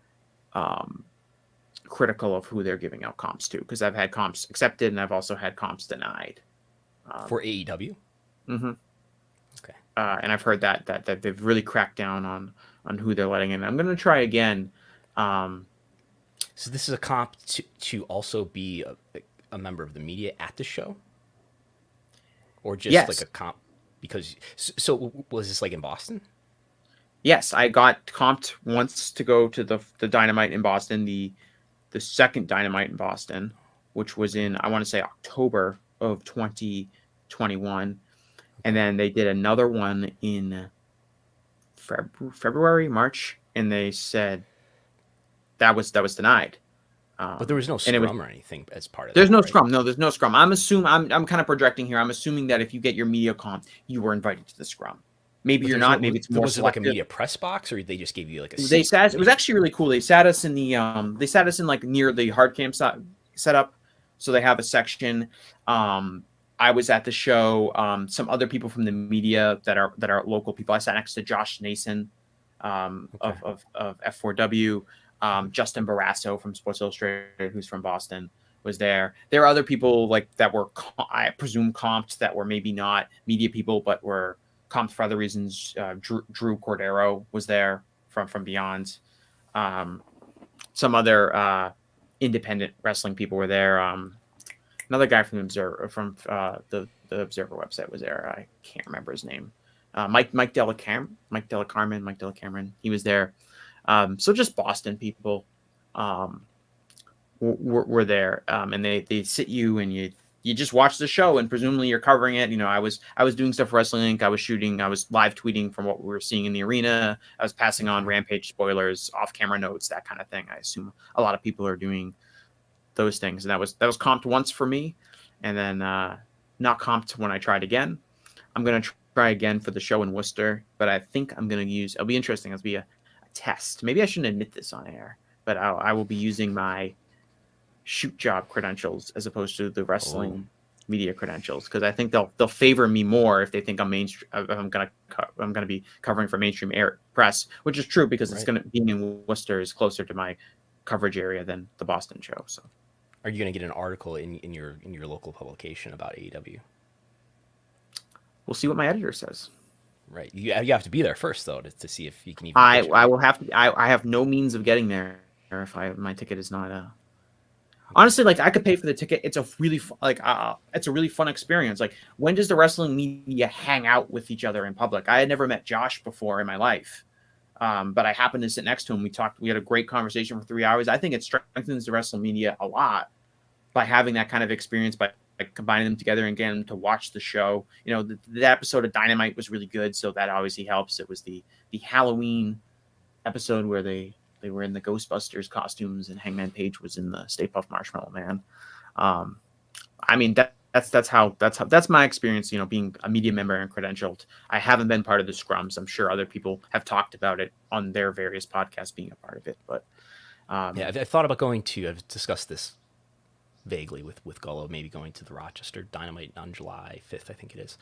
critical of who they're giving out comps to. Because I've had comps accepted and I've also had comps denied. For AEW? Mm-hmm. Okay. And I've heard that they've really cracked down on who they're letting in. I'm going to try again. So this is a comp to also be a member of the media at the show? Or just Yes. like a comp? Because, so was this like in Boston? Yes, I got comped once to go to the Dynamite in Boston, the second Dynamite in Boston, which was in, I want to say, October of 2021. And then they did another one in February, March, and they said that was denied. But there was no scrum or anything as part of There's that, no right? scrum. No, there's no scrum. I'm kind of projecting here. I'm assuming that if you get your media comp, you were invited to the scrum. Maybe But you're there's not. no- Maybe it's more was it like a selective. media press box, or they just gave you like a They seat? sat. It was actually really cool. They sat us in the They sat us in like near the hard cam setup. So they have a section. I was at the show. Some other people from the media that are local people. I sat next to Josh Nason, of F4W. Justin Barrasso from Sports Illustrated, who's from Boston, was there. There are other people that were, I presume, comped that were maybe not media people, but were comped for other reasons. Drew Cordero was there from Beyond. Some other independent wrestling people were there. Another guy from the Observer, the Observer website was there. I can't remember his name. Mike Delacameron. He was there. So just Boston people were there, and they sit you and you just watch the show, and presumably you're covering it. I was doing stuff for Wrestling Inc. I was live tweeting from what we were seeing in the arena. I was passing on Rampage spoilers, off camera notes, that kind of thing. I assume a lot of people are doing those things, and that was comped once for me, and then not comped when I tried again. I'm gonna try again for the show in Worcester, but I think I'm gonna use. It'll be interesting. It'll be a test. Maybe I shouldn't admit this on air, but I will be using my shoot job credentials as opposed to the wrestling media credentials, because I think they'll favor me more if they think I'm mainstream. I'm gonna be covering for mainstream press, which is true because it's gonna being in Worcester is closer to my coverage area than the Boston show. So, Are you going to get an article in your local publication about AEW? we'll see what my editor says. Right. You have to be there first, though, to see if you can even. I pitch it. will have to. I have no means of getting there if my ticket is not Honestly, I could pay for the ticket. It's a really it's a really fun experience. When does the wrestling media hang out with each other in public? I had never met Josh before in my life, but I happened to sit next to him. We had a great conversation for 3 hours. I think it strengthens the wrestling media a lot by having that kind of experience, by combining them together and getting them to watch the show. The episode of Dynamite was really good, so that obviously helps. It was the Halloween episode where they were in the Ghostbusters costumes and Hangman Page was in the Stay Puft Marshmallow Man. I mean, that's my experience, being a media member and credentialed. I haven't been part of the scrums. I'm sure other people have talked about it on their various podcasts being a part of it, but yeah, I've thought about going to. I've discussed this vaguely with Gullo, maybe going to the Rochester Dynamite on July 5th, I think it is.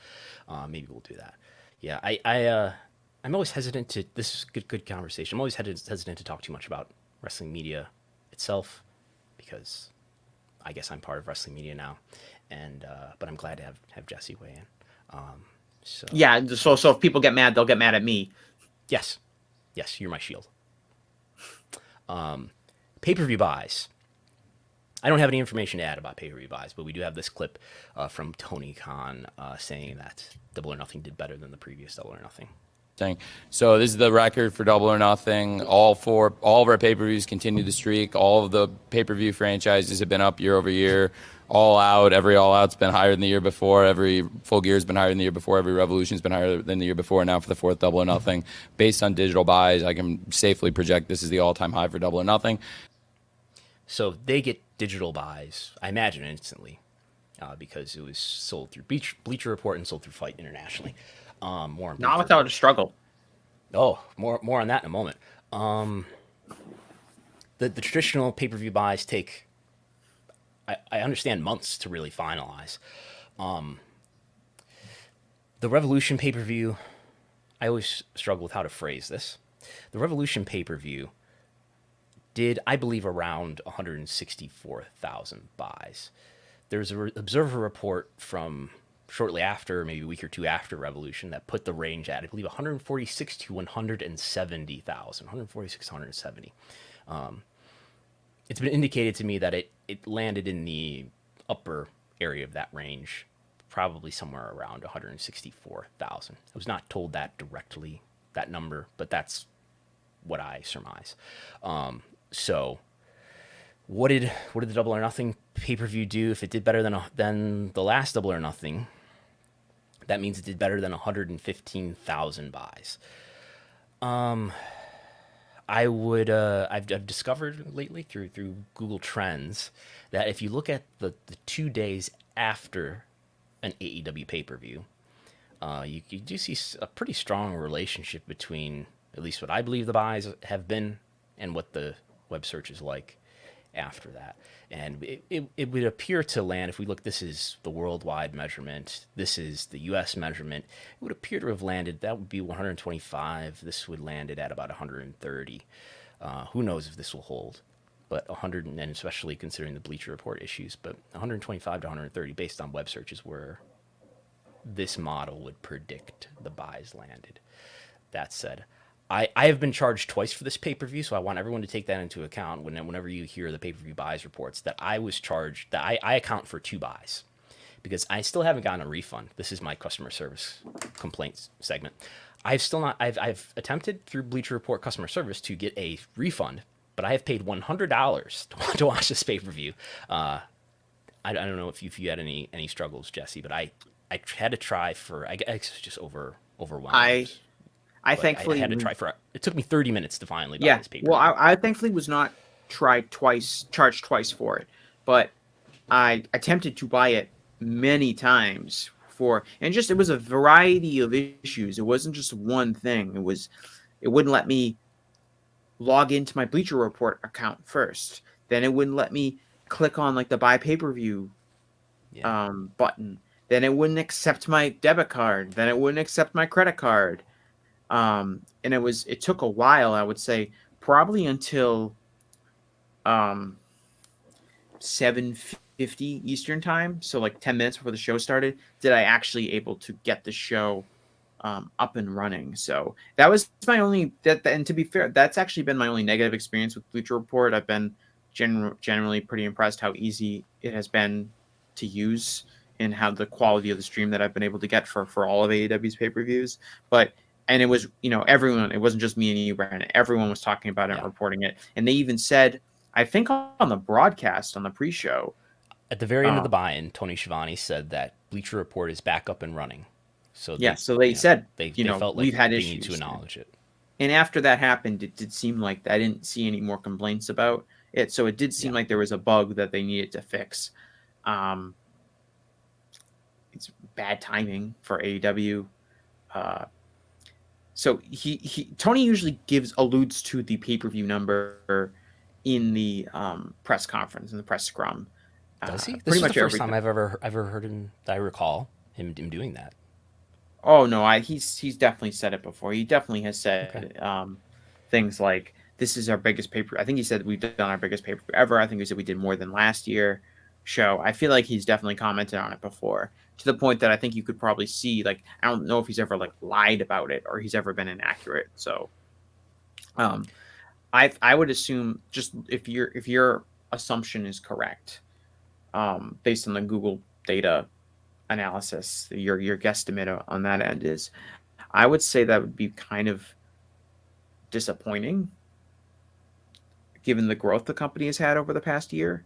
Maybe we'll do that. Yeah, I'm always hesitant to. This is good conversation. I'm always hesitant to talk too much about wrestling media itself, because I guess I'm part of Wrestling Media now, and but I'm glad to have Jesse weigh in. So Yeah. So if people get mad, they'll get mad at me. yes, you're my shield. Pay-per-view buys. I don't have any information to add about pay-per-view buys, but we do have this clip from Tony Khan saying that Double or Nothing did better than the previous Double or Nothing. So this is the record for Double or Nothing. All of our pay-per-views continue the streak. All of the pay-per-view franchises have been up year over year. Every All Out's been higher than the year before. Every Full Gear's been higher than the year before. Every Revolution's been higher than the year before. Now for the fourth Double or Nothing, based on digital buys, I can safely project this is the all-time high for Double or Nothing. So they get digital buys, I imagine, instantly, because it was sold through Bleacher Report and sold through Fight internationally. More on Not without a struggle. Oh, more on that in a moment. The traditional pay-per-view buys take, I understand, months to really finalize. The Revolution pay-per-view, I always struggle with how to phrase this. The Revolution pay-per-view did, I believe, around 164,000 buys. There's an Observer report from shortly after, maybe a week or two after Revolution, that put the range at, I believe, 146 to 170,000. 146 to 170. It's been indicated to me that it landed in the upper area of that range, probably somewhere around 164,000. I was not told that directly, that number, but that's what I surmise. So what did the Double or Nothing pay-per-view do? If it did better than the last Double or Nothing, that means it did better than 115,000 buys. I've discovered lately through Google Trends that if you look at the 2 days after an AEW pay-per-view, you do see a pretty strong relationship between at least what I believe the buys have been and what the web search is like after that. And it would appear to land, if we look, this is the worldwide measurement, this is the US measurement, it would appear to have landed, that would be 125, this would landed at about 130. Who knows if this will hold, but 100, and especially considering the Bleacher Report issues, but 125 to 130 based on web searches where this model would predict the buys landed. That said, I have been charged twice for this pay-per-view, so I want everyone to take that into account whenever you hear the pay-per-view buys reports, that I was charged, that I account for 2 buys, because I still haven't gotten a refund. This is my customer service complaints segment. I've attempted through Bleacher Report customer service to get a refund, but I have paid $100 to watch this pay-per-view. I don't know if you had any struggles, Jesse, but I had to try for, I guess just overwhelmed. I thankfully I had to try for. It took me 30 minutes to finally buy this paper. Well, I thankfully was not charged twice for it, but I attempted to buy it many times it was a variety of issues. It wasn't just one thing. It wouldn't let me log into my Bleacher Report account first. Then it wouldn't let me click on like the buy pay-per-view button. Then it wouldn't accept my debit card. Then it wouldn't accept my credit card. And it took a while, I would say, probably until 7:50 Eastern time, so like 10 minutes before the show started, did I actually able to get the show up and running. So that was my only, and to be fair, that's actually been my only negative experience with Bleacher Report. I've been generally pretty impressed how easy it has been to use and how the quality of the stream that I've been able to get for all of AEW's pay-per-views. And it was, everyone, it wasn't just me and you, Brandon. Everyone was talking about it and reporting it. And they even said, I think on the broadcast, on the pre-show. At the very end of the buy-in, Tony Schiavone said that Bleacher Report is back up and running. So they said, they felt like we've had they issues. need to acknowledge it. And after that happened, it did seem like I didn't see any more complaints about it. So it did seem like there was a bug that they needed to fix. It's bad timing for AEW. So Tony usually alludes to the pay-per-view number in the press conference, in the press scrum. Does he? This is the first time I've ever heard him, that I recall him doing that. Oh no, he's definitely said it before. He definitely has said things like, "This is our biggest pay-per-view." I think he said we've done our biggest pay-per-view ever. I think he said we did more than last year. show, I feel like he's definitely commented on it before, to the point that I think you could probably see, like, I don't know if he's ever like lied about it or he's ever been inaccurate. So I would assume, just if your assumption is correct, based on the Google data analysis, your guesstimate on that end is, I would say that would be kind of disappointing given the growth the company has had over the past year.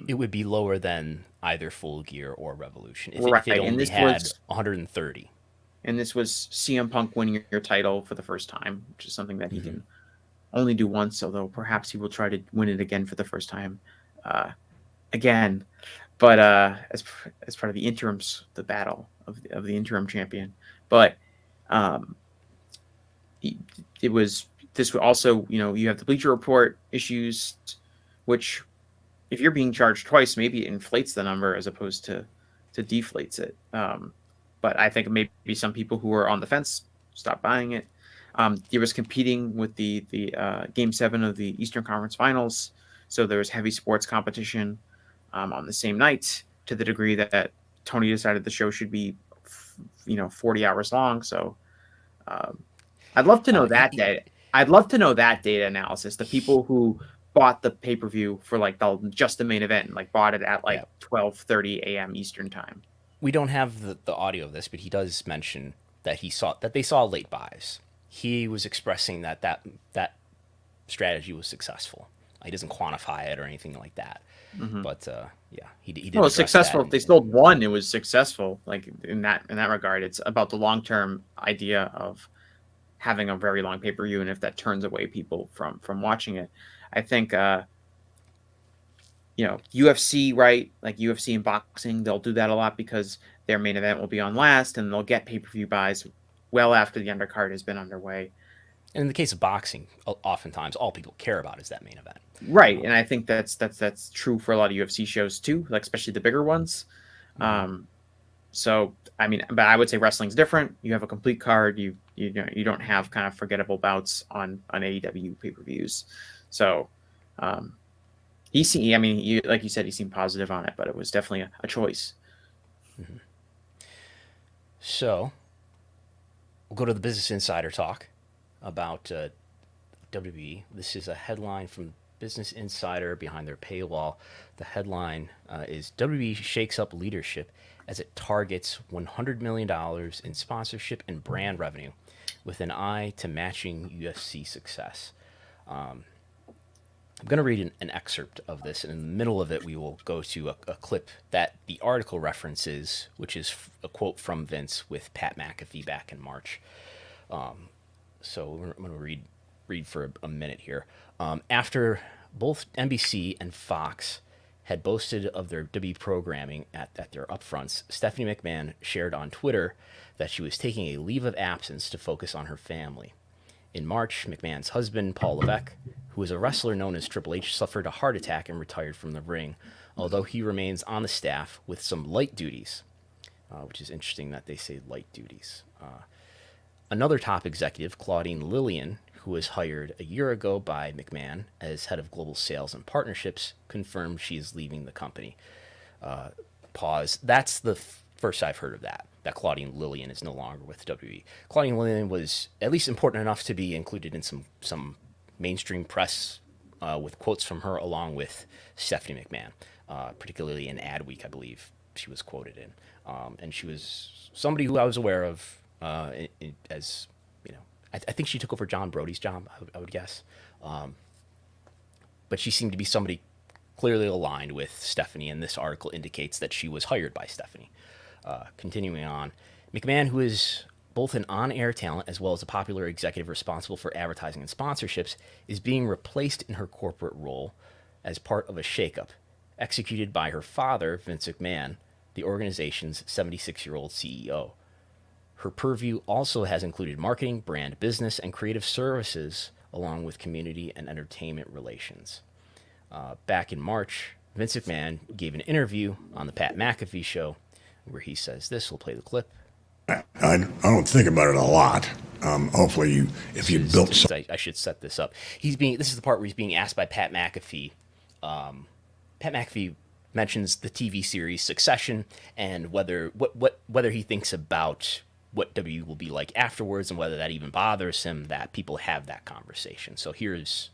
It would be lower than either Full Gear or Revolution if Right, it and only this had was 130. and this was CM Punk winning your title for the first time, which is something that he Mm-hmm. can only do once, although perhaps he will try to win it again for the first time again. But as part of the interims, the battle of the interim champion. But it was this also, you have the Bleacher Report issues, which, if you're being charged twice, maybe it inflates the number as opposed to deflates it. But I think maybe some people who are on the fence stop buying it. It was competing with the Game 7 of the Eastern Conference Finals, so there was heavy sports competition on the same night, to the degree that Tony decided the show should be 40 hours long. So I'd love to know that data. I'd love to know that data analysis. The people who bought the pay-per-view for like just the main event, and like bought it at like 12:30 a.m. Eastern time. We don't have the audio of this, but he does mention that they saw late buys. He was expressing that strategy was successful. He doesn't quantify it or anything like that. Mm-hmm. But he did. Well, it's address successful. that. If they sold one, it was successful. Like in that regard, it's about the long-term idea of having a very long pay-per-view, and if that turns away people from watching it. I think UFC, right? Like UFC and boxing, they'll do that a lot because their main event will be on last, and they'll get pay-per-view buys well after the undercard has been underway. And in the case of boxing, oftentimes all people care about is that main event. Right, and I think that's true for a lot of UFC shows too, like especially the bigger ones. Mm-hmm. So I mean, but I would say wrestling's different. You have a complete card. You don't have kind of forgettable bouts on AEW pay-per-views. So like you said, he seemed positive on it, but it was definitely a choice. Mm-hmm. So we'll go to the Business Insider talk about WWE. This is a headline from Business Insider behind their paywall. The headline is WWE shakes up leadership as it targets $100 million in sponsorship and brand revenue with an eye to matching UFC success. I'm going to read an excerpt of this, and in the middle of it, we will go to a clip that the article references, which is a quote from Vince with Pat McAfee back in March. So I'm going to read for a minute here. After both NBC and Fox had boasted of their WWE programming at their upfronts, Stephanie McMahon shared on Twitter that she was taking a leave of absence to focus on her family. In March, McMahon's husband, Paul Levesque, who is a wrestler known as Triple H, suffered a heart attack and retired from the ring, although he remains on the staff with some light duties, which is interesting that they say light duties. Another top executive, Claudine Lillian, who was hired a year ago by McMahon as head of global sales and partnerships, confirmed she is leaving the company. Pause. That's the first I've heard of that Claudine Lillian is no longer with WWE. Claudine Lillian was at least important enough to be included in some mainstream press with quotes from her, along with Stephanie McMahon, particularly in Adweek, I believe she was quoted in. And she was somebody who I was aware of as, I think she took over John Brody's job, I would guess. But she seemed to be somebody clearly aligned with Stephanie, and this article indicates that she was hired by Stephanie. Continuing on, McMahon, who is both an on-air talent as well as a popular executive responsible for advertising and sponsorships, is being replaced in her corporate role as part of a shakeup executed by her father, Vince McMahon, the organization's 76-year-old CEO. Her purview also has included marketing, brand business, and creative services, along with community and entertainment relations. Back in March, Vince McMahon gave an interview on the Pat McAfee show where he says this. We'll play the clip. I don't think about it a lot. Hopefully, if you built something. I should set this up. This is the part where he's being asked by Pat McAfee. Pat McAfee mentions the TV series Succession and whether he thinks about what W will be like afterwards and whether that even bothers him that people have that conversation. So here's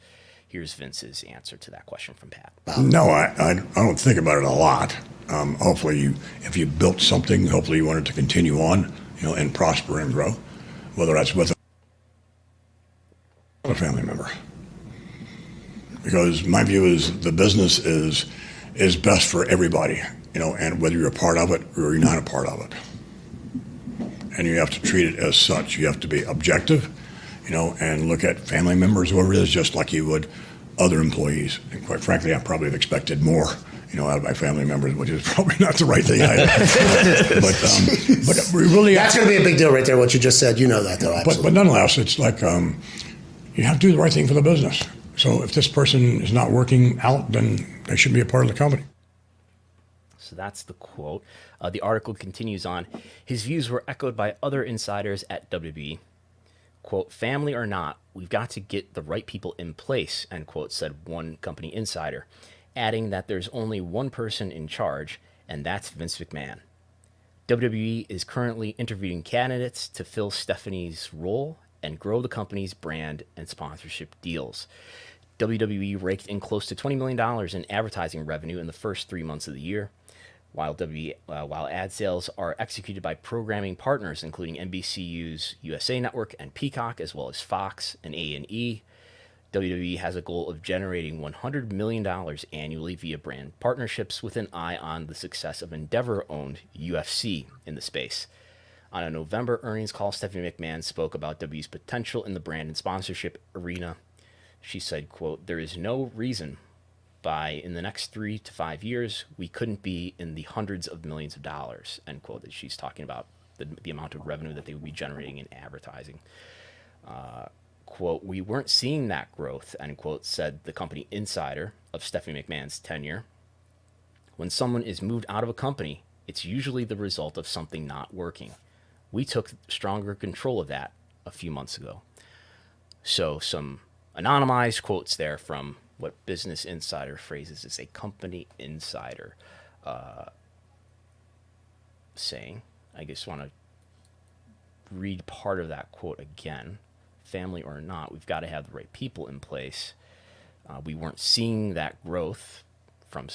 Vince's answer to that question from Pat. No, I don't think about it a lot. Hopefully, if you built something, hopefully you want it to continue on, and prosper and grow, whether that's with a family member. Because my view is the business is best for everybody, and whether you're a part of it or you're not a part of it. And you have to treat it as such. You have to be objective, and look at family members, whoever it is, just like you would other employees. And quite frankly, I probably have expected more, out of my family members, which is probably not the right thing either. but we really that's going to be a big deal right there. What you just said, that though. Absolutely. But nonetheless, it's like you have to do the right thing for the business. So if this person is not working out, then they shouldn't be a part of the company. So that's the quote. The article continues on. His views were echoed by other insiders at WWE. Quote, family or not, we've got to get the right people in place, end quote, said one company insider, adding that there's only one person in charge, and that's Vince McMahon. WWE is currently interviewing candidates to fill Stephanie's role and grow the company's brand and sponsorship deals. WWE raked in close to $20 million in advertising revenue in the first 3 months of the year, while ad sales are executed by programming partners, including NBCU's USA Network and Peacock, as well as Fox and A&E. WWE has a goal of generating $100 million annually via brand partnerships with an eye on the success of Endeavor-owned UFC in the space. On a November earnings call, Stephanie McMahon spoke about WWE's potential in the brand and sponsorship arena. She said, quote, there is no reason in the next 3 to 5 years, we couldn't be in the hundreds of millions of dollars, end quote. That she's talking about the amount of revenue that they would be generating in advertising. Quote, we weren't seeing that growth, end quote, said the company insider of Stephanie McMahon's tenure. When someone is moved out of a company, it's usually the result of something not working. We took stronger control of that a few months ago. So some anonymized quotes there from what Business Insider phrases as a company insider saying. I just want to read part of that quote again. Family or not, we've got to have the right people in place. We weren't seeing that growth from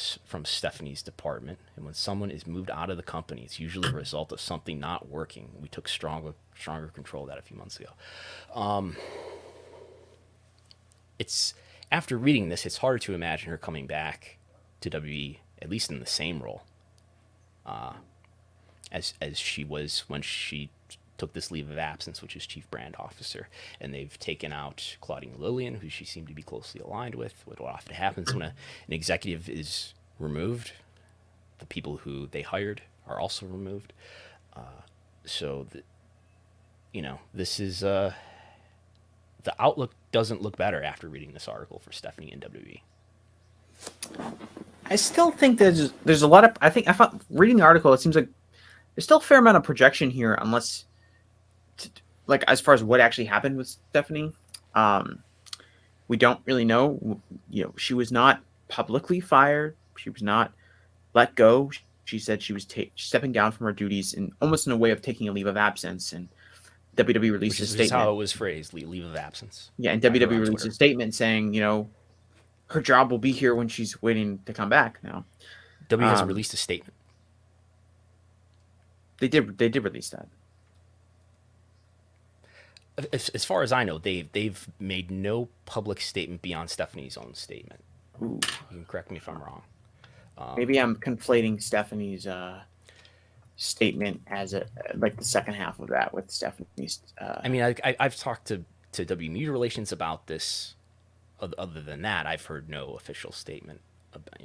Stephanie's department. And when someone is moved out of the company, it's usually a result of something not working. We took stronger control of that a few months ago. It's after reading this, it's hard to imagine her coming back to WWE, at least in the same role as she was when she took this leave of absence, which is chief brand officer. And they've taken out Claudine Lillian, who she seemed to be closely aligned with. What often happens when an executive is removed, the people who they hired are also removed. This is the outlook doesn't look better after reading this article for Stephanie and WWE. I still think there's a lot of. I found reading the article, it seems like there's still a fair amount of projection here, unless, like, as far as what actually happened with Stephanie, we don't really know. She was not publicly fired. She was not let go. She said she was stepping down from her duties in almost in a way of taking a leave of absence. And WWE released a statement. Which is how it was phrased, leave of absence. Yeah, and WWE released a statement saying, her job will be here when she's waiting to come back now. WWE has released a statement. They did release that. As far as I know, they've made no public statement beyond Stephanie's own statement. Ooh. You can correct me if I'm wrong. Maybe I'm conflating Stephanie's statement as the second half of that with Stephanie's. I've talked to W Media Relations about this. Other than that, I've heard no official statement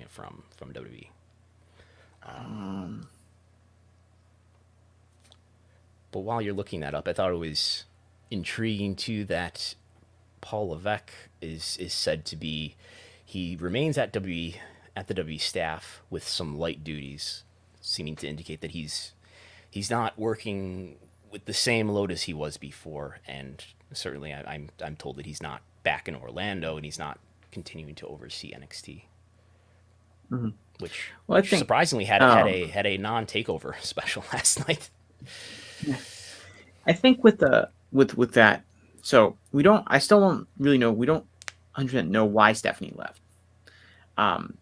from WWE. But while you're looking that up, I thought it was intriguing too that Paul Levesque is said to be. He remains at the WWE staff with some light duties, seeming to indicate that he's not working with the same load as he was before, and certainly I'm told that he's not back in Orlando and he's not continuing to oversee NXT. which Well, I think, surprisingly had a non-takeover special last night. I think with that, so I still don't really know. We don't 100% know why Stephanie left.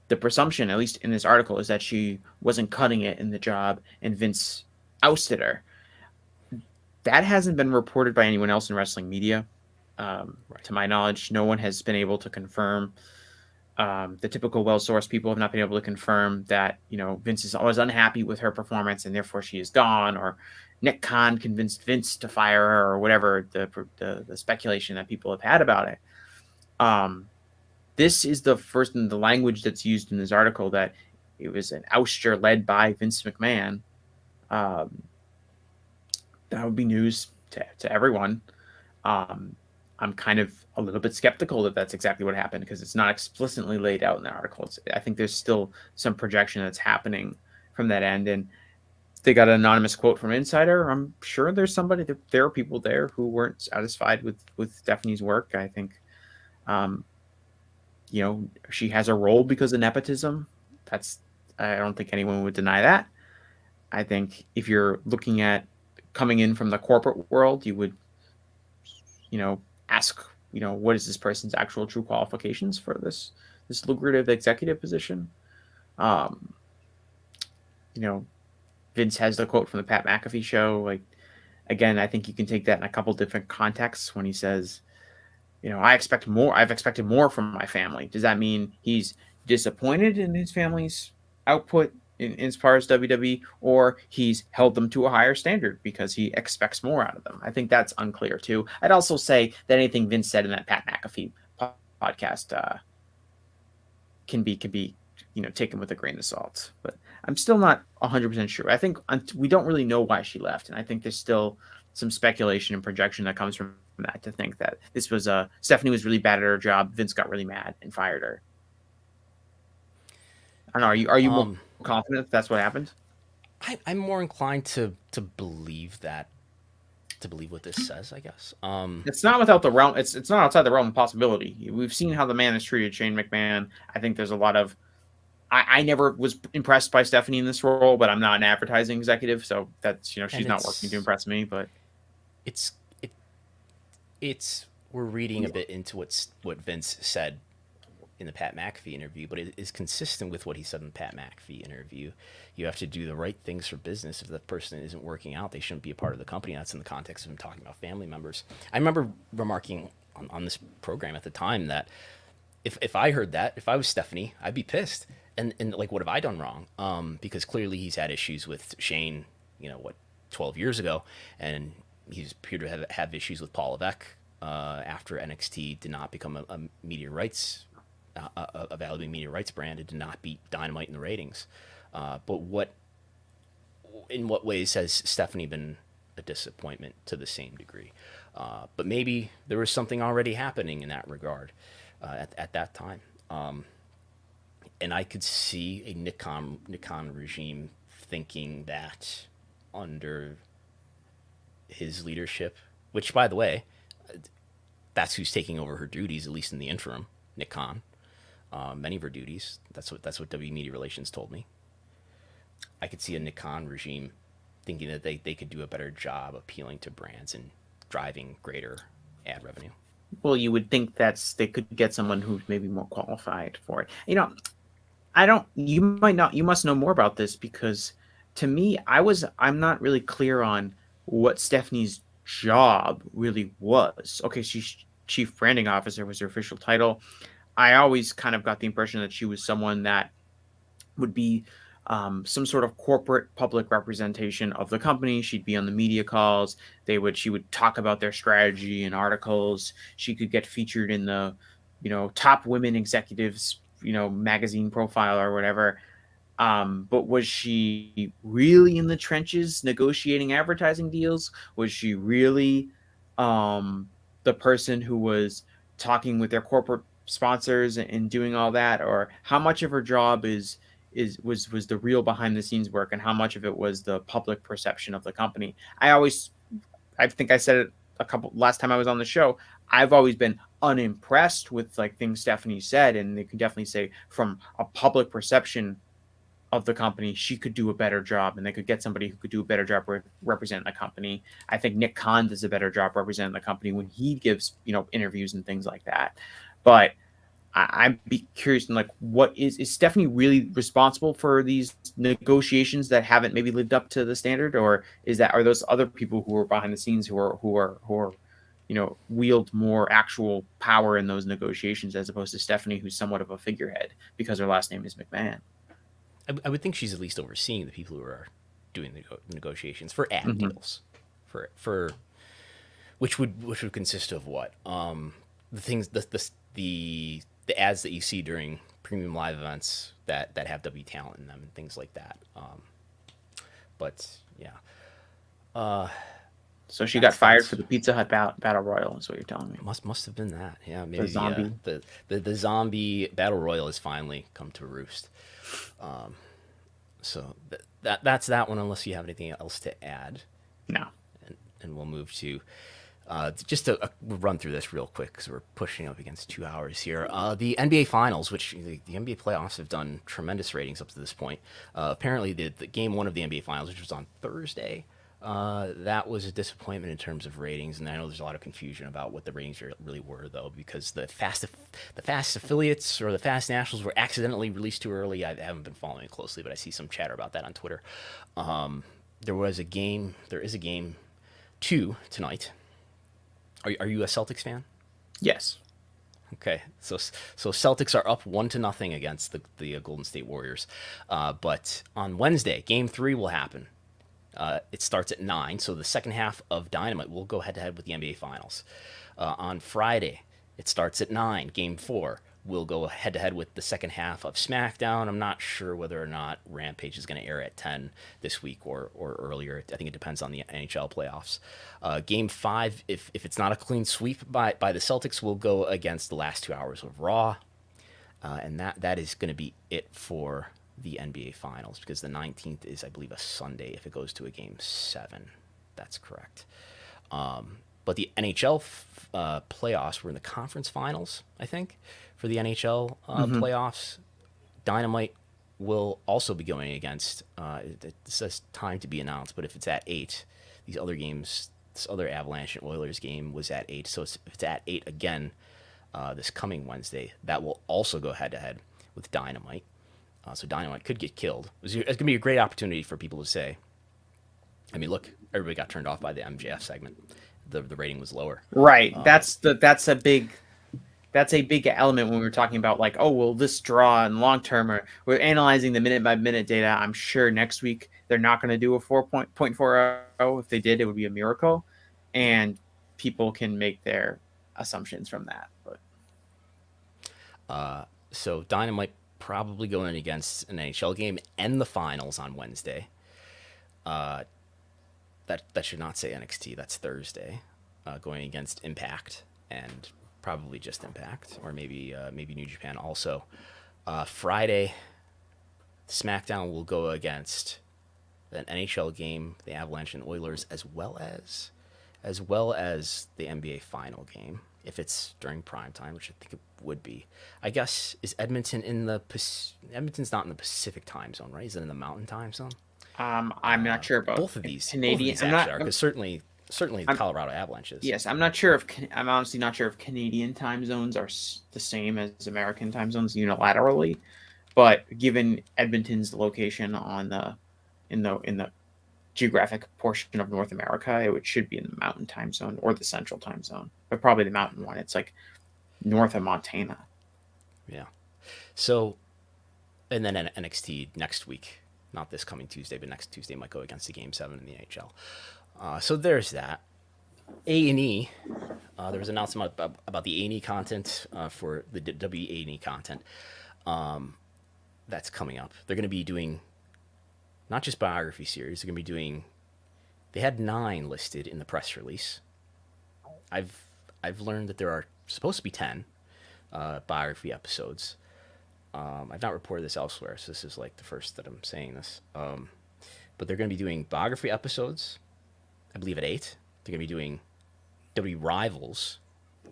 The presumption, at least in this article, is that she wasn't cutting it in the job and Vince ousted her. That hasn't been reported by anyone else in wrestling media. To my knowledge, no one has been able to confirm. The typical well-sourced people have not been able to confirm that, Vince is always unhappy with her performance and therefore she is gone, or Nick Khan convinced Vince to fire her, or whatever the speculation that people have had about it. This is the first in the language that's used in this article that it was an ouster led by Vince McMahon. That would be news to everyone. I'm kind of a little bit skeptical that that's exactly what happened, because it's not explicitly laid out in the article. I think there's still some projection that's happening from that end. And they got an anonymous quote from Insider. I'm sure there are people there who weren't satisfied with Stephanie's work. I think, she has a role because of nepotism. I don't think anyone would deny that. I think if you're looking at coming in from the corporate world, you would, ask, what is this person's actual true qualifications for this lucrative executive position? Vince has the quote from the Pat McAfee show. Like, again, I think you can take that in a couple different contexts when he says, I've expected more from my family. Does that mean he's disappointed in his family's output in as far as WWE, or he's held them to a higher standard because he expects more out of them? I think that's unclear too. I'd also say that anything Vince said in that Pat McAfee podcast can be taken with a grain of salt. But I'm still not 100% sure. I think we don't really know why she left, and I think there's still some speculation and projection that comes from that to think that this was Stephanie was really bad at her job. Vince got really mad and fired her. I don't know. Are you more confident that's what happened? I'm more inclined to believe that, to believe what this says, I guess. It's not without the realm. It's not outside the realm of possibility. We've seen how the man has treated Shane McMahon. I think there's a lot of. I never was impressed by Stephanie in this role, but I'm not an advertising executive, so that's she's not working to impress me. But it's we're reading a bit into what Vince said in the Pat McAfee interview, but it is consistent with what he said in the Pat McAfee interview. You have to do the right things for business. If that person isn't working out, they shouldn't be a part of the company. That's in the context of him talking about family members. I remember remarking on this program at the time that if I heard that, if I was Stephanie, I'd be pissed. And like, what have I done wrong? Because clearly he's had issues with Shane, 12 years ago, and he's appeared to have issues with Paul Levesque after NXT did not become a media rights a valuable media rights brand. It did not beat Dynamite in the ratings. But in what ways has Stephanie been a disappointment to the same degree? But maybe there was something already happening in that regard at that time. And I could see a Nick Khan regime thinking that under his leadership, which, by the way, that's who's taking over her duties, at least in the interim, Nick Khan. Many of her duties. That's what W Media Relations told me. I could see a Nick Khan regime thinking that they could do a better job appealing to brands and driving greater ad revenue. Well, you would think they could get someone who's maybe more qualified for it. You must know more about this, because to me, I'm not really clear on what Stephanie's job really was. Okay, she's chief branding officer was her official title. I always kind of got the impression that she was someone that would be some sort of corporate public representation of the company. She'd be on the media calls. She would talk about their strategy in articles. She could get featured in the, top women executives, magazine profile or whatever. But was she really in the trenches negotiating advertising deals? Was she really the person who was talking with their corporate sponsors and doing all that? Or how much of her job was the real behind the scenes work, and how much of it was the public perception of the company? I think I said it last time I was on the show. I've always been unimpressed with like things Stephanie said, and they can definitely say from a public perception of the company, she could do a better job, and they could get somebody who could do a better job representing the company. I think Nick Khan does a better job representing the company when he gives, interviews and things like that. But I'd be curious in like, what is Stephanie really responsible for these negotiations that haven't maybe lived up to the standard, or are those other people who are behind the scenes who are wield more actual power in those negotiations as opposed to Stephanie, who's somewhat of a figurehead because her last name is McMahon? I would think she's at least overseeing the people who are doing the negotiations for ad deals, for which would consist of what the things the ads that you see during premium live events that have W talent in them and things like that. But yeah. So she got fired for the Pizza Hut Battle Royal, is what you're telling me. Must have been that. Yeah, maybe The zombie. The zombie battle royal has finally come to roost. So that's that one. Unless you have anything else to add, No. and we'll move to just to we'll run through this real quick because we're pushing up against 2 hours here. The NBA Finals, which the NBA playoffs have done tremendous ratings up to this point. Apparently, the game one of the NBA Finals, which was on Thursday. That was a disappointment in terms of ratings, and I know there's a lot of confusion about what the ratings really were, though, because the fast affiliates or the fast nationals were accidentally released too early. I haven't been following it closely, but I see some chatter about that on Twitter. There is a game 2 tonight. Are you a Celtics fan? Yes. Okay, so Celtics are up 1-0 against the Golden State Warriors, but on Wednesday, Game 3 will happen. It starts at 9, so the second half of Dynamite will go head-to-head with the NBA Finals. On Friday, it starts at 9. Game 4 will go head-to-head with the second half of SmackDown. I'm not sure whether or not Rampage is going to air at 10 this week or earlier. I think it depends on the NHL playoffs. Game 5, if it's not a clean sweep by the Celtics, will go against the last 2 hours of Raw. And that is going to be it for the NBA Finals, because the 19th is, I believe, a Sunday if it goes to a Game 7. That's correct. But the NHL playoffs were in the conference finals, I think, for the NHL playoffs. Dynamite will also be going against, it says time to be announced, but if it's at 8, these other games, this other Avalanche and Oilers game was at 8, so if it's at 8 again this coming Wednesday, that will also go head-to-head with Dynamite. So Dynamite could get killed. It's going to be a great opportunity for people to say, I mean, look, everybody got turned off by the MJF segment. The rating was lower. Right. That's a big element when we were talking about like, oh, will this draw in long term, or we're analyzing the minute by minute data. I'm sure next week they're not going to do a 4.40. If they did, it would be a miracle, and people can make their assumptions from that. But so Dynamite probably going against an NHL game and the finals on Wednesday. That should not say NXT. That's Thursday, going against Impact and probably just Impact, or maybe New Japan also. Friday, SmackDown will go against an NHL game, the Avalanche and Oilers, as well as the NBA final game, if it's during prime time, which I think it would be. I guess, is Edmonton Edmonton's not in the Pacific time zone, right? Is it in the Mountain time zone? I'm not sure about both of these. Canadian. Both of these actually are, because certainly the Colorado Avalanche is. Yes, I'm honestly not sure if Canadian time zones are the same as American time zones unilaterally, but given Edmonton's location in the geographic portion of North America, it should be in the Mountain time zone or the Central time zone, but probably the Mountain one. It's like north of Montana. Yeah. So, and then NXT next week, not this coming Tuesday, but next Tuesday might go against the Game 7 in the NHL. So there's that. A&E, there was an announcement about the A&E content for the W&E content that's coming up. They're going to be doing not just biography series. They're going to be doing. They had 9 listed in the press release. I've learned that there are supposed to be 10 biography episodes. I've not reported this elsewhere, so this is like the first that I'm saying this. But they're going to be doing biography episodes, I believe, at 8. They're going to be doing W Rivals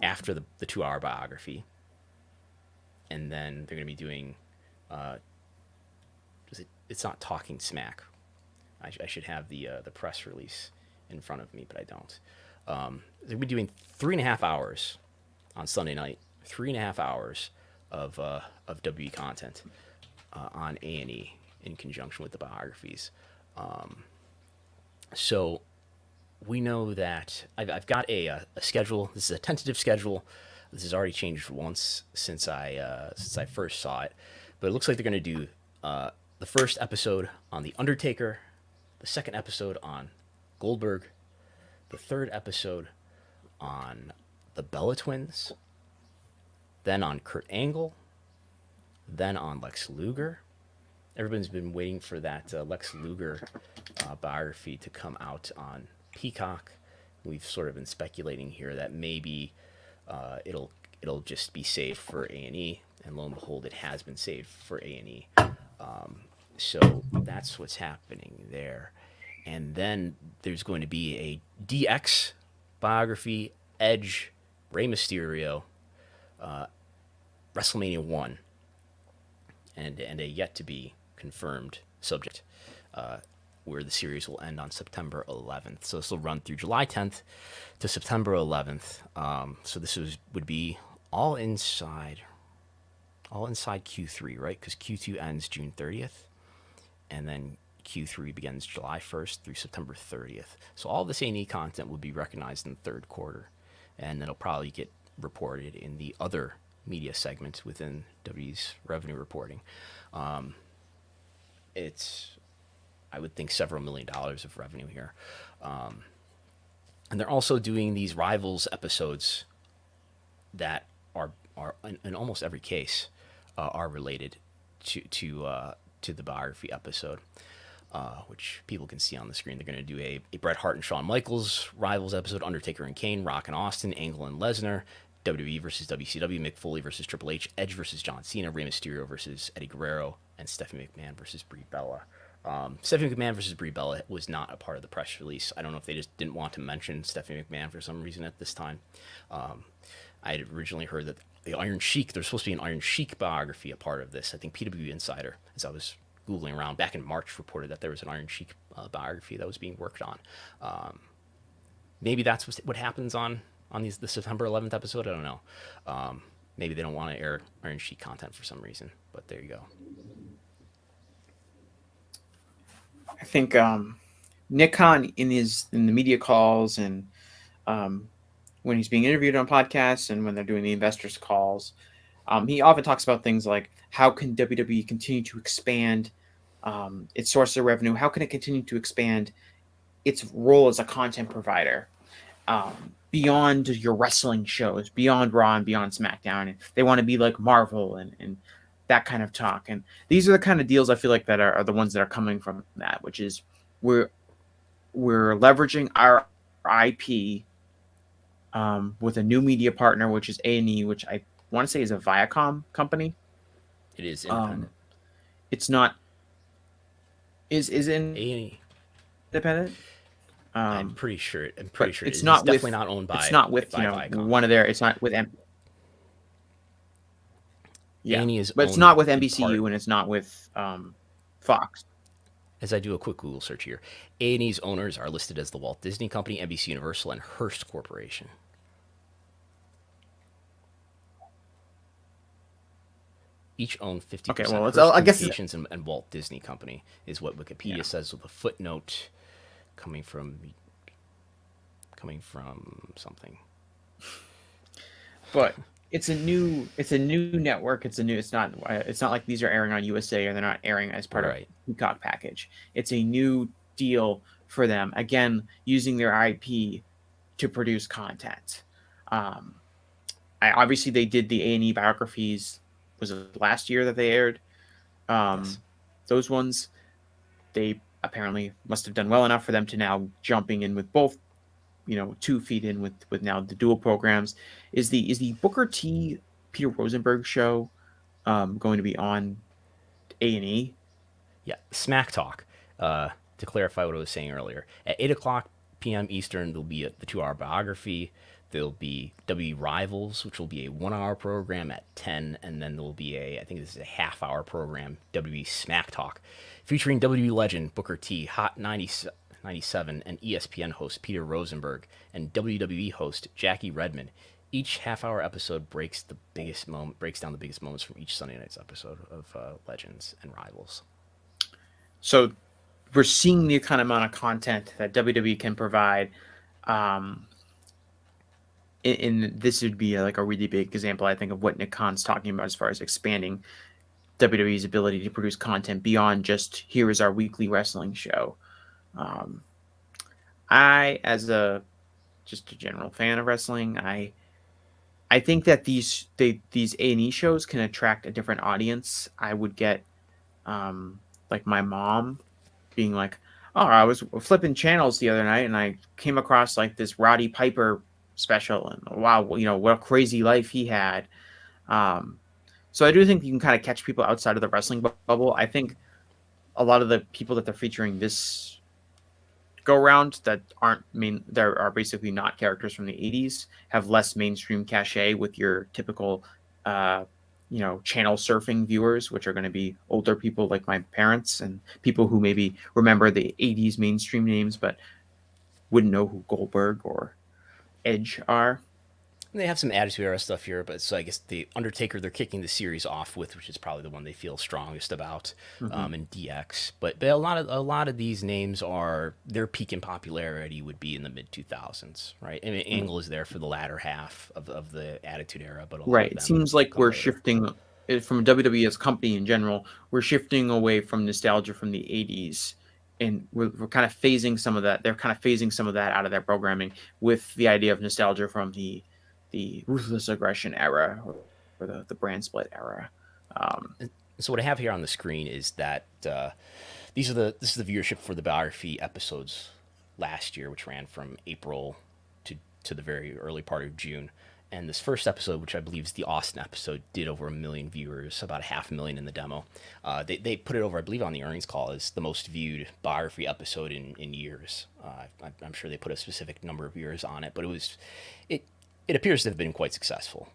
after the 2-hour biography, and then they're going to be doing. It's not Talking Smack. I should have the press release in front of me, but I don't. They're going to be doing 3.5 hours on Sunday night. 3.5 hours of WE content on A&E in conjunction with the biographies. So we know that I've got a schedule. This is a tentative schedule. This has already changed once since I first saw it, but it looks like they're going to do the first episode on The Undertaker, the second episode on Goldberg, the third episode on the Bella Twins, then on Kurt Angle, then on Lex Luger. Everyone's been waiting for that Lex Luger biography to come out on Peacock. We've sort of been speculating here that maybe it'll just be saved for A&E, and lo and behold, it has been saved for A&E. So that's what's happening there. And then there's going to be a DX biography, Edge, Rey Mysterio, WrestleMania 1, and a yet to be confirmed subject, where the series will end on September 11th. So this will run through July 10th to September 11th. So this would be all inside Q3, right? Because Q2 ends June 30th, and then Q3 begins July 1st through September 30th. So all this A&E content will be recognized in the third quarter, and it'll probably get reported in the other media segment within WWE's revenue reporting. It's, I would think, several $1 million of revenue here. And they're also doing these Rivals episodes that are in almost every case are related to the biography episode, which people can see on the screen. They're going to do a Bret Hart and Shawn Michaels Rivals episode, Undertaker and Kane, Rock and Austin, Angle and Lesnar, WWE versus WCW, Mick Foley versus Triple H, Edge versus John Cena, Rey Mysterio versus Eddie Guerrero, and Stephanie McMahon versus Brie Bella. Stephanie McMahon versus Brie Bella was not a part of the press release. I don't know if they just didn't want to mention Stephanie McMahon for some reason at this time. I had originally heard that the Iron Sheik, there's supposed to be an Iron Sheik biography a part of this. I think PW Insider, as I was Googling around back in March, reported that there was an Iron Sheik biography that was being worked on. Maybe that's what happens on the September 11th episode. I don't know. Maybe they don't want to air Iron Sheik content for some reason, but there you go. I think Nick Khan in the media calls and when he's being interviewed on podcasts and when they're doing the investors calls, he often talks about things like how can WWE continue to expand its source of revenue? How can it continue to expand its role as a content provider beyond your wrestling shows, beyond Raw and beyond SmackDown? And they want to be like Marvel and that kind of talk. And these are the kind of deals I feel like that are the ones that are coming from that, which is we're leveraging our IP with a new media partner, which is A&E, which I want to say is a Viacom company. It is independent. It's not. Is A&E. independent? I'm pretty sure. It's not definitely not owned by. It's not with Viacom. one of their. It's not with. Yeah, A&E is but it's owned not with in NBCU part- and it's not with Fox. As I do a quick Google search here, A&E's owners are listed as the Walt Disney Company, NBC Universal, and Hearst Corporation. Each own 50%. Okay, well, Hearst I guess Communications and Walt Disney Company is what Wikipedia says, with a footnote coming from something. But it's a new network. It's not like these are airing on USA or they're not airing as part of Peacock package. It's a new deal for them. Again, using their IP to produce content. Obviously they did the A&E biographies. Was it last year that they aired? Yes. Those ones, they apparently must have done well enough for them to now jumping in with both, 2 feet in with now the dual programs. Is the Booker T Peter Rosenberg show going to be on A&E? Yeah, Smack Talk. To clarify what I was saying earlier, at 8:00 p.m. Eastern, there'll be the 2-hour biography. There'll be WWE Rivals, which will be a 1 hour program at 10, and then there'll be I think this is a half-hour program, WWE Smack Talk, featuring WWE legend Booker T, Hot 97, and ESPN host Peter Rosenberg, and WWE host Jackie Redmond. Each half-hour episode breaks down the biggest moments from each Sunday night's episode of Legends and Rivals. So we're seeing the kind of amount of content that WWE can provide. In this would be like a really big example, I think, of what Nick Khan's talking about as far as expanding WWE's ability to produce content beyond just here is our weekly wrestling show. I, as just a general fan of wrestling, I think that these A&E shows can attract a different audience. I would get like my mom being like, "Oh, I was flipping channels the other night and I came across like this Roddy Piper special, and wow, what a crazy life he had." So I do think you can kind of catch people outside of the wrestling bubble. I think a lot of the people that they're featuring this go around that there are basically not characters from the 80s, have less mainstream cachet with your typical channel surfing viewers, which are going to be older people like my parents and people who maybe remember the 80s mainstream names but wouldn't know who Goldberg or Edge are. They have some Attitude Era stuff here, but so I guess the Undertaker they're kicking the series off with, which is probably the one they feel strongest about, and DX. But a lot of these names their peak in popularity would be in the mid 2000s, right? I mean, Angle is there for the latter half of the Attitude Era, but right. It seems like we're shifting from WWE as a company in general. We're shifting away from nostalgia from the 80s. And we're kind of phasing some of that. They're kind of phasing some of that out of their programming with the idea of nostalgia from the Ruthless Aggression era or the brand split era. So what I have here on the screen is that this is the viewership for the biography episodes last year, which ran from April to the very early part of June. And this first episode, which I believe is the Austin episode, did over 1 million viewers, about 500,000 in the demo. They put it over, I believe, on the earnings call as the most viewed biography episode in years. I'm sure they put a specific number of viewers on it, but it appears to have been quite successful,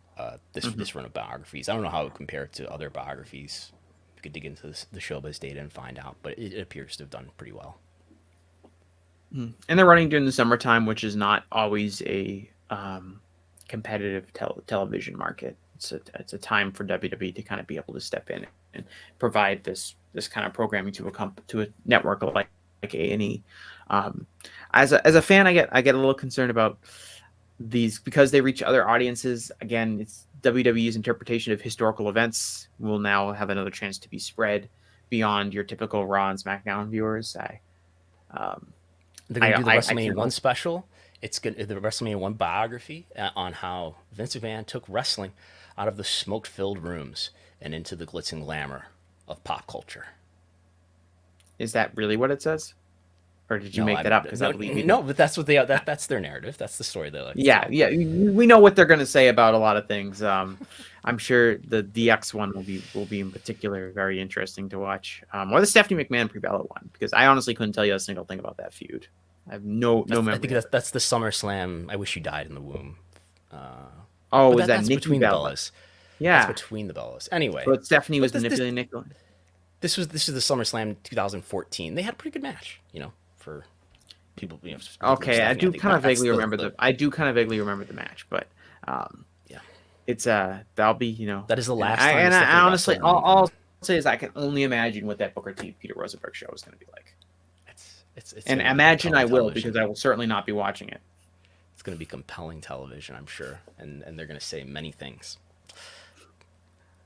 this run of biographies. I don't know how it would compare to other biographies. We could dig into the Showbiz data and find out, but it appears to have done pretty well. And they're running during the summertime, which is not always a competitive television market. It's a time for WWE to kind of be able to step in and provide this kind of programming to a network like A&E. As a fan, I get a little concerned about these because they reach other audiences. Again, it's WWE's interpretation of historical events will now have another chance to be spread beyond your typical Raw and SmackDown viewers. They're going to do the WrestleMania 1 special. It's the WrestleMania 1 biography on how Vince McMahon took wrestling out of the smoke-filled rooms and into the glitz and glamour of pop culture. Is that really what it says? Or did you make that up? No, but that's what that's their narrative. That's the story they like. Yeah. We know what they're going to say about a lot of things. I'm sure the DX one will be in particular very interesting to watch, or the Stephanie McMahon Pre-Bella one, because I honestly couldn't tell you a single thing about that feud. I have no memory. I think that's the SummerSlam. I wish you died in the womb. Was that that's Nikki between Bella? The Bellas? Yeah, that's between the Bellas. Anyway, but Stephanie was manipulating Nikki. This is the SummerSlam 2014. They had a pretty good match, for people. Okay, I do kind of vaguely remember the match, but yeah, it's that'll be that is the last time. And I honestly, all I'll say is I can only imagine what that Booker T Peter Rosenberg show is going to be like. It's and imagine I will, because I will certainly not be watching it. It's going to be compelling television, I'm sure, and they're going to say many things.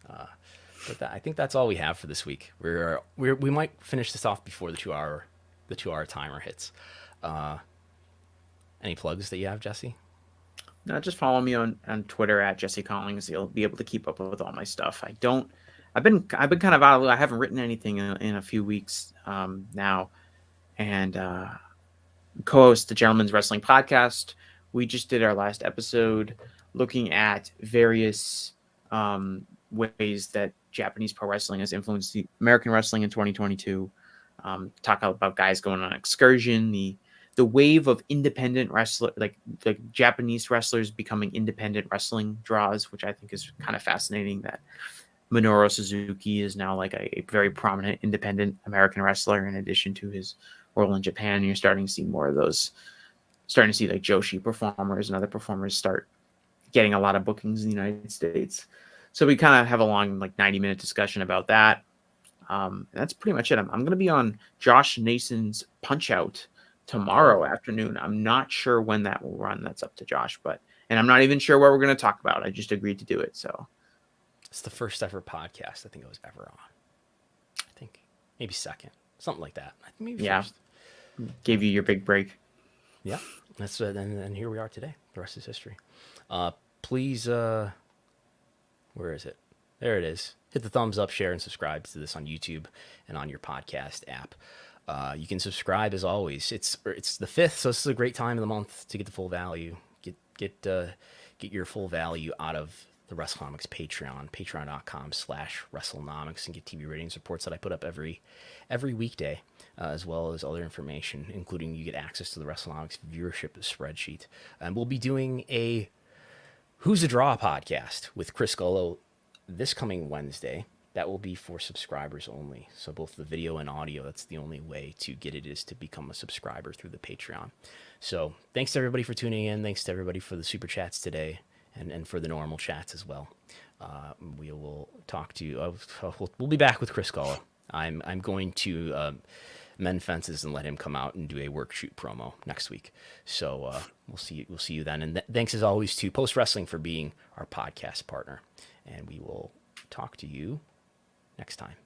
But I think that's all we have for this week. We might finish this off before the 2-hour timer hits. Any plugs that you have, Jesse? No, just follow me on Twitter at Jesse Collings. You'll be able to keep up with all my stuff. I've been kind of out of. I haven't written anything in a few weeks now. And co-host the Gentleman's Wrestling Podcast. We just did our last episode looking at various ways that Japanese pro wrestling has influenced the American wrestling in 2022. Talk about guys going on excursion, the the wave of independent wrestler, like the Japanese wrestlers becoming independent wrestling draws, which I think is kind of fascinating. That Minoru Suzuki is now like a very prominent independent American wrestler in addition to his role in Japan. And you're starting to see more of those, starting to see like Joshi performers and other performers start getting a lot of bookings in the United States. So we kind of have a long, like 90-minute discussion about that. That's pretty much it. I'm going to be on Josh Nason's Punch Out tomorrow afternoon. I'm not sure when that will run. That's up to Josh, and I'm not even sure what we're going to talk about. I just agreed to do it. So It's the first ever podcast I think I was ever on. I think maybe second, something like that. I think maybe first. Gave you your big break. Yeah, that's and here we are today. The rest is history. Please, where is it? There it is. Hit the thumbs up, share, and subscribe to this on YouTube and on your podcast app. You can subscribe as always. It's the 5th, so this is a great time of the month to get the full value. Get your full value out of the Wrestlenomics Patreon, patreon.com/Wrestlenomics, and get TV ratings reports that I put up every weekday, as well as other information, including you get access to the Wrestlenomics viewership spreadsheet. And we'll be doing a Who's a Draw podcast with Chris Gullo this coming Wednesday. That will be for subscribers only. So both the video and audio, that's the only way to get it, is to become a subscriber through the Patreon. So thanks to everybody for tuning in. Thanks to everybody for the super chats today and for the normal chats as well. We will talk to you. We'll be back with Chris Gullo. I'm going to mend fences and let him come out and do a work shoot promo next week. So we'll see you then. And thanks as always to Post Wrestling for being our podcast partner. And we will talk to you next time.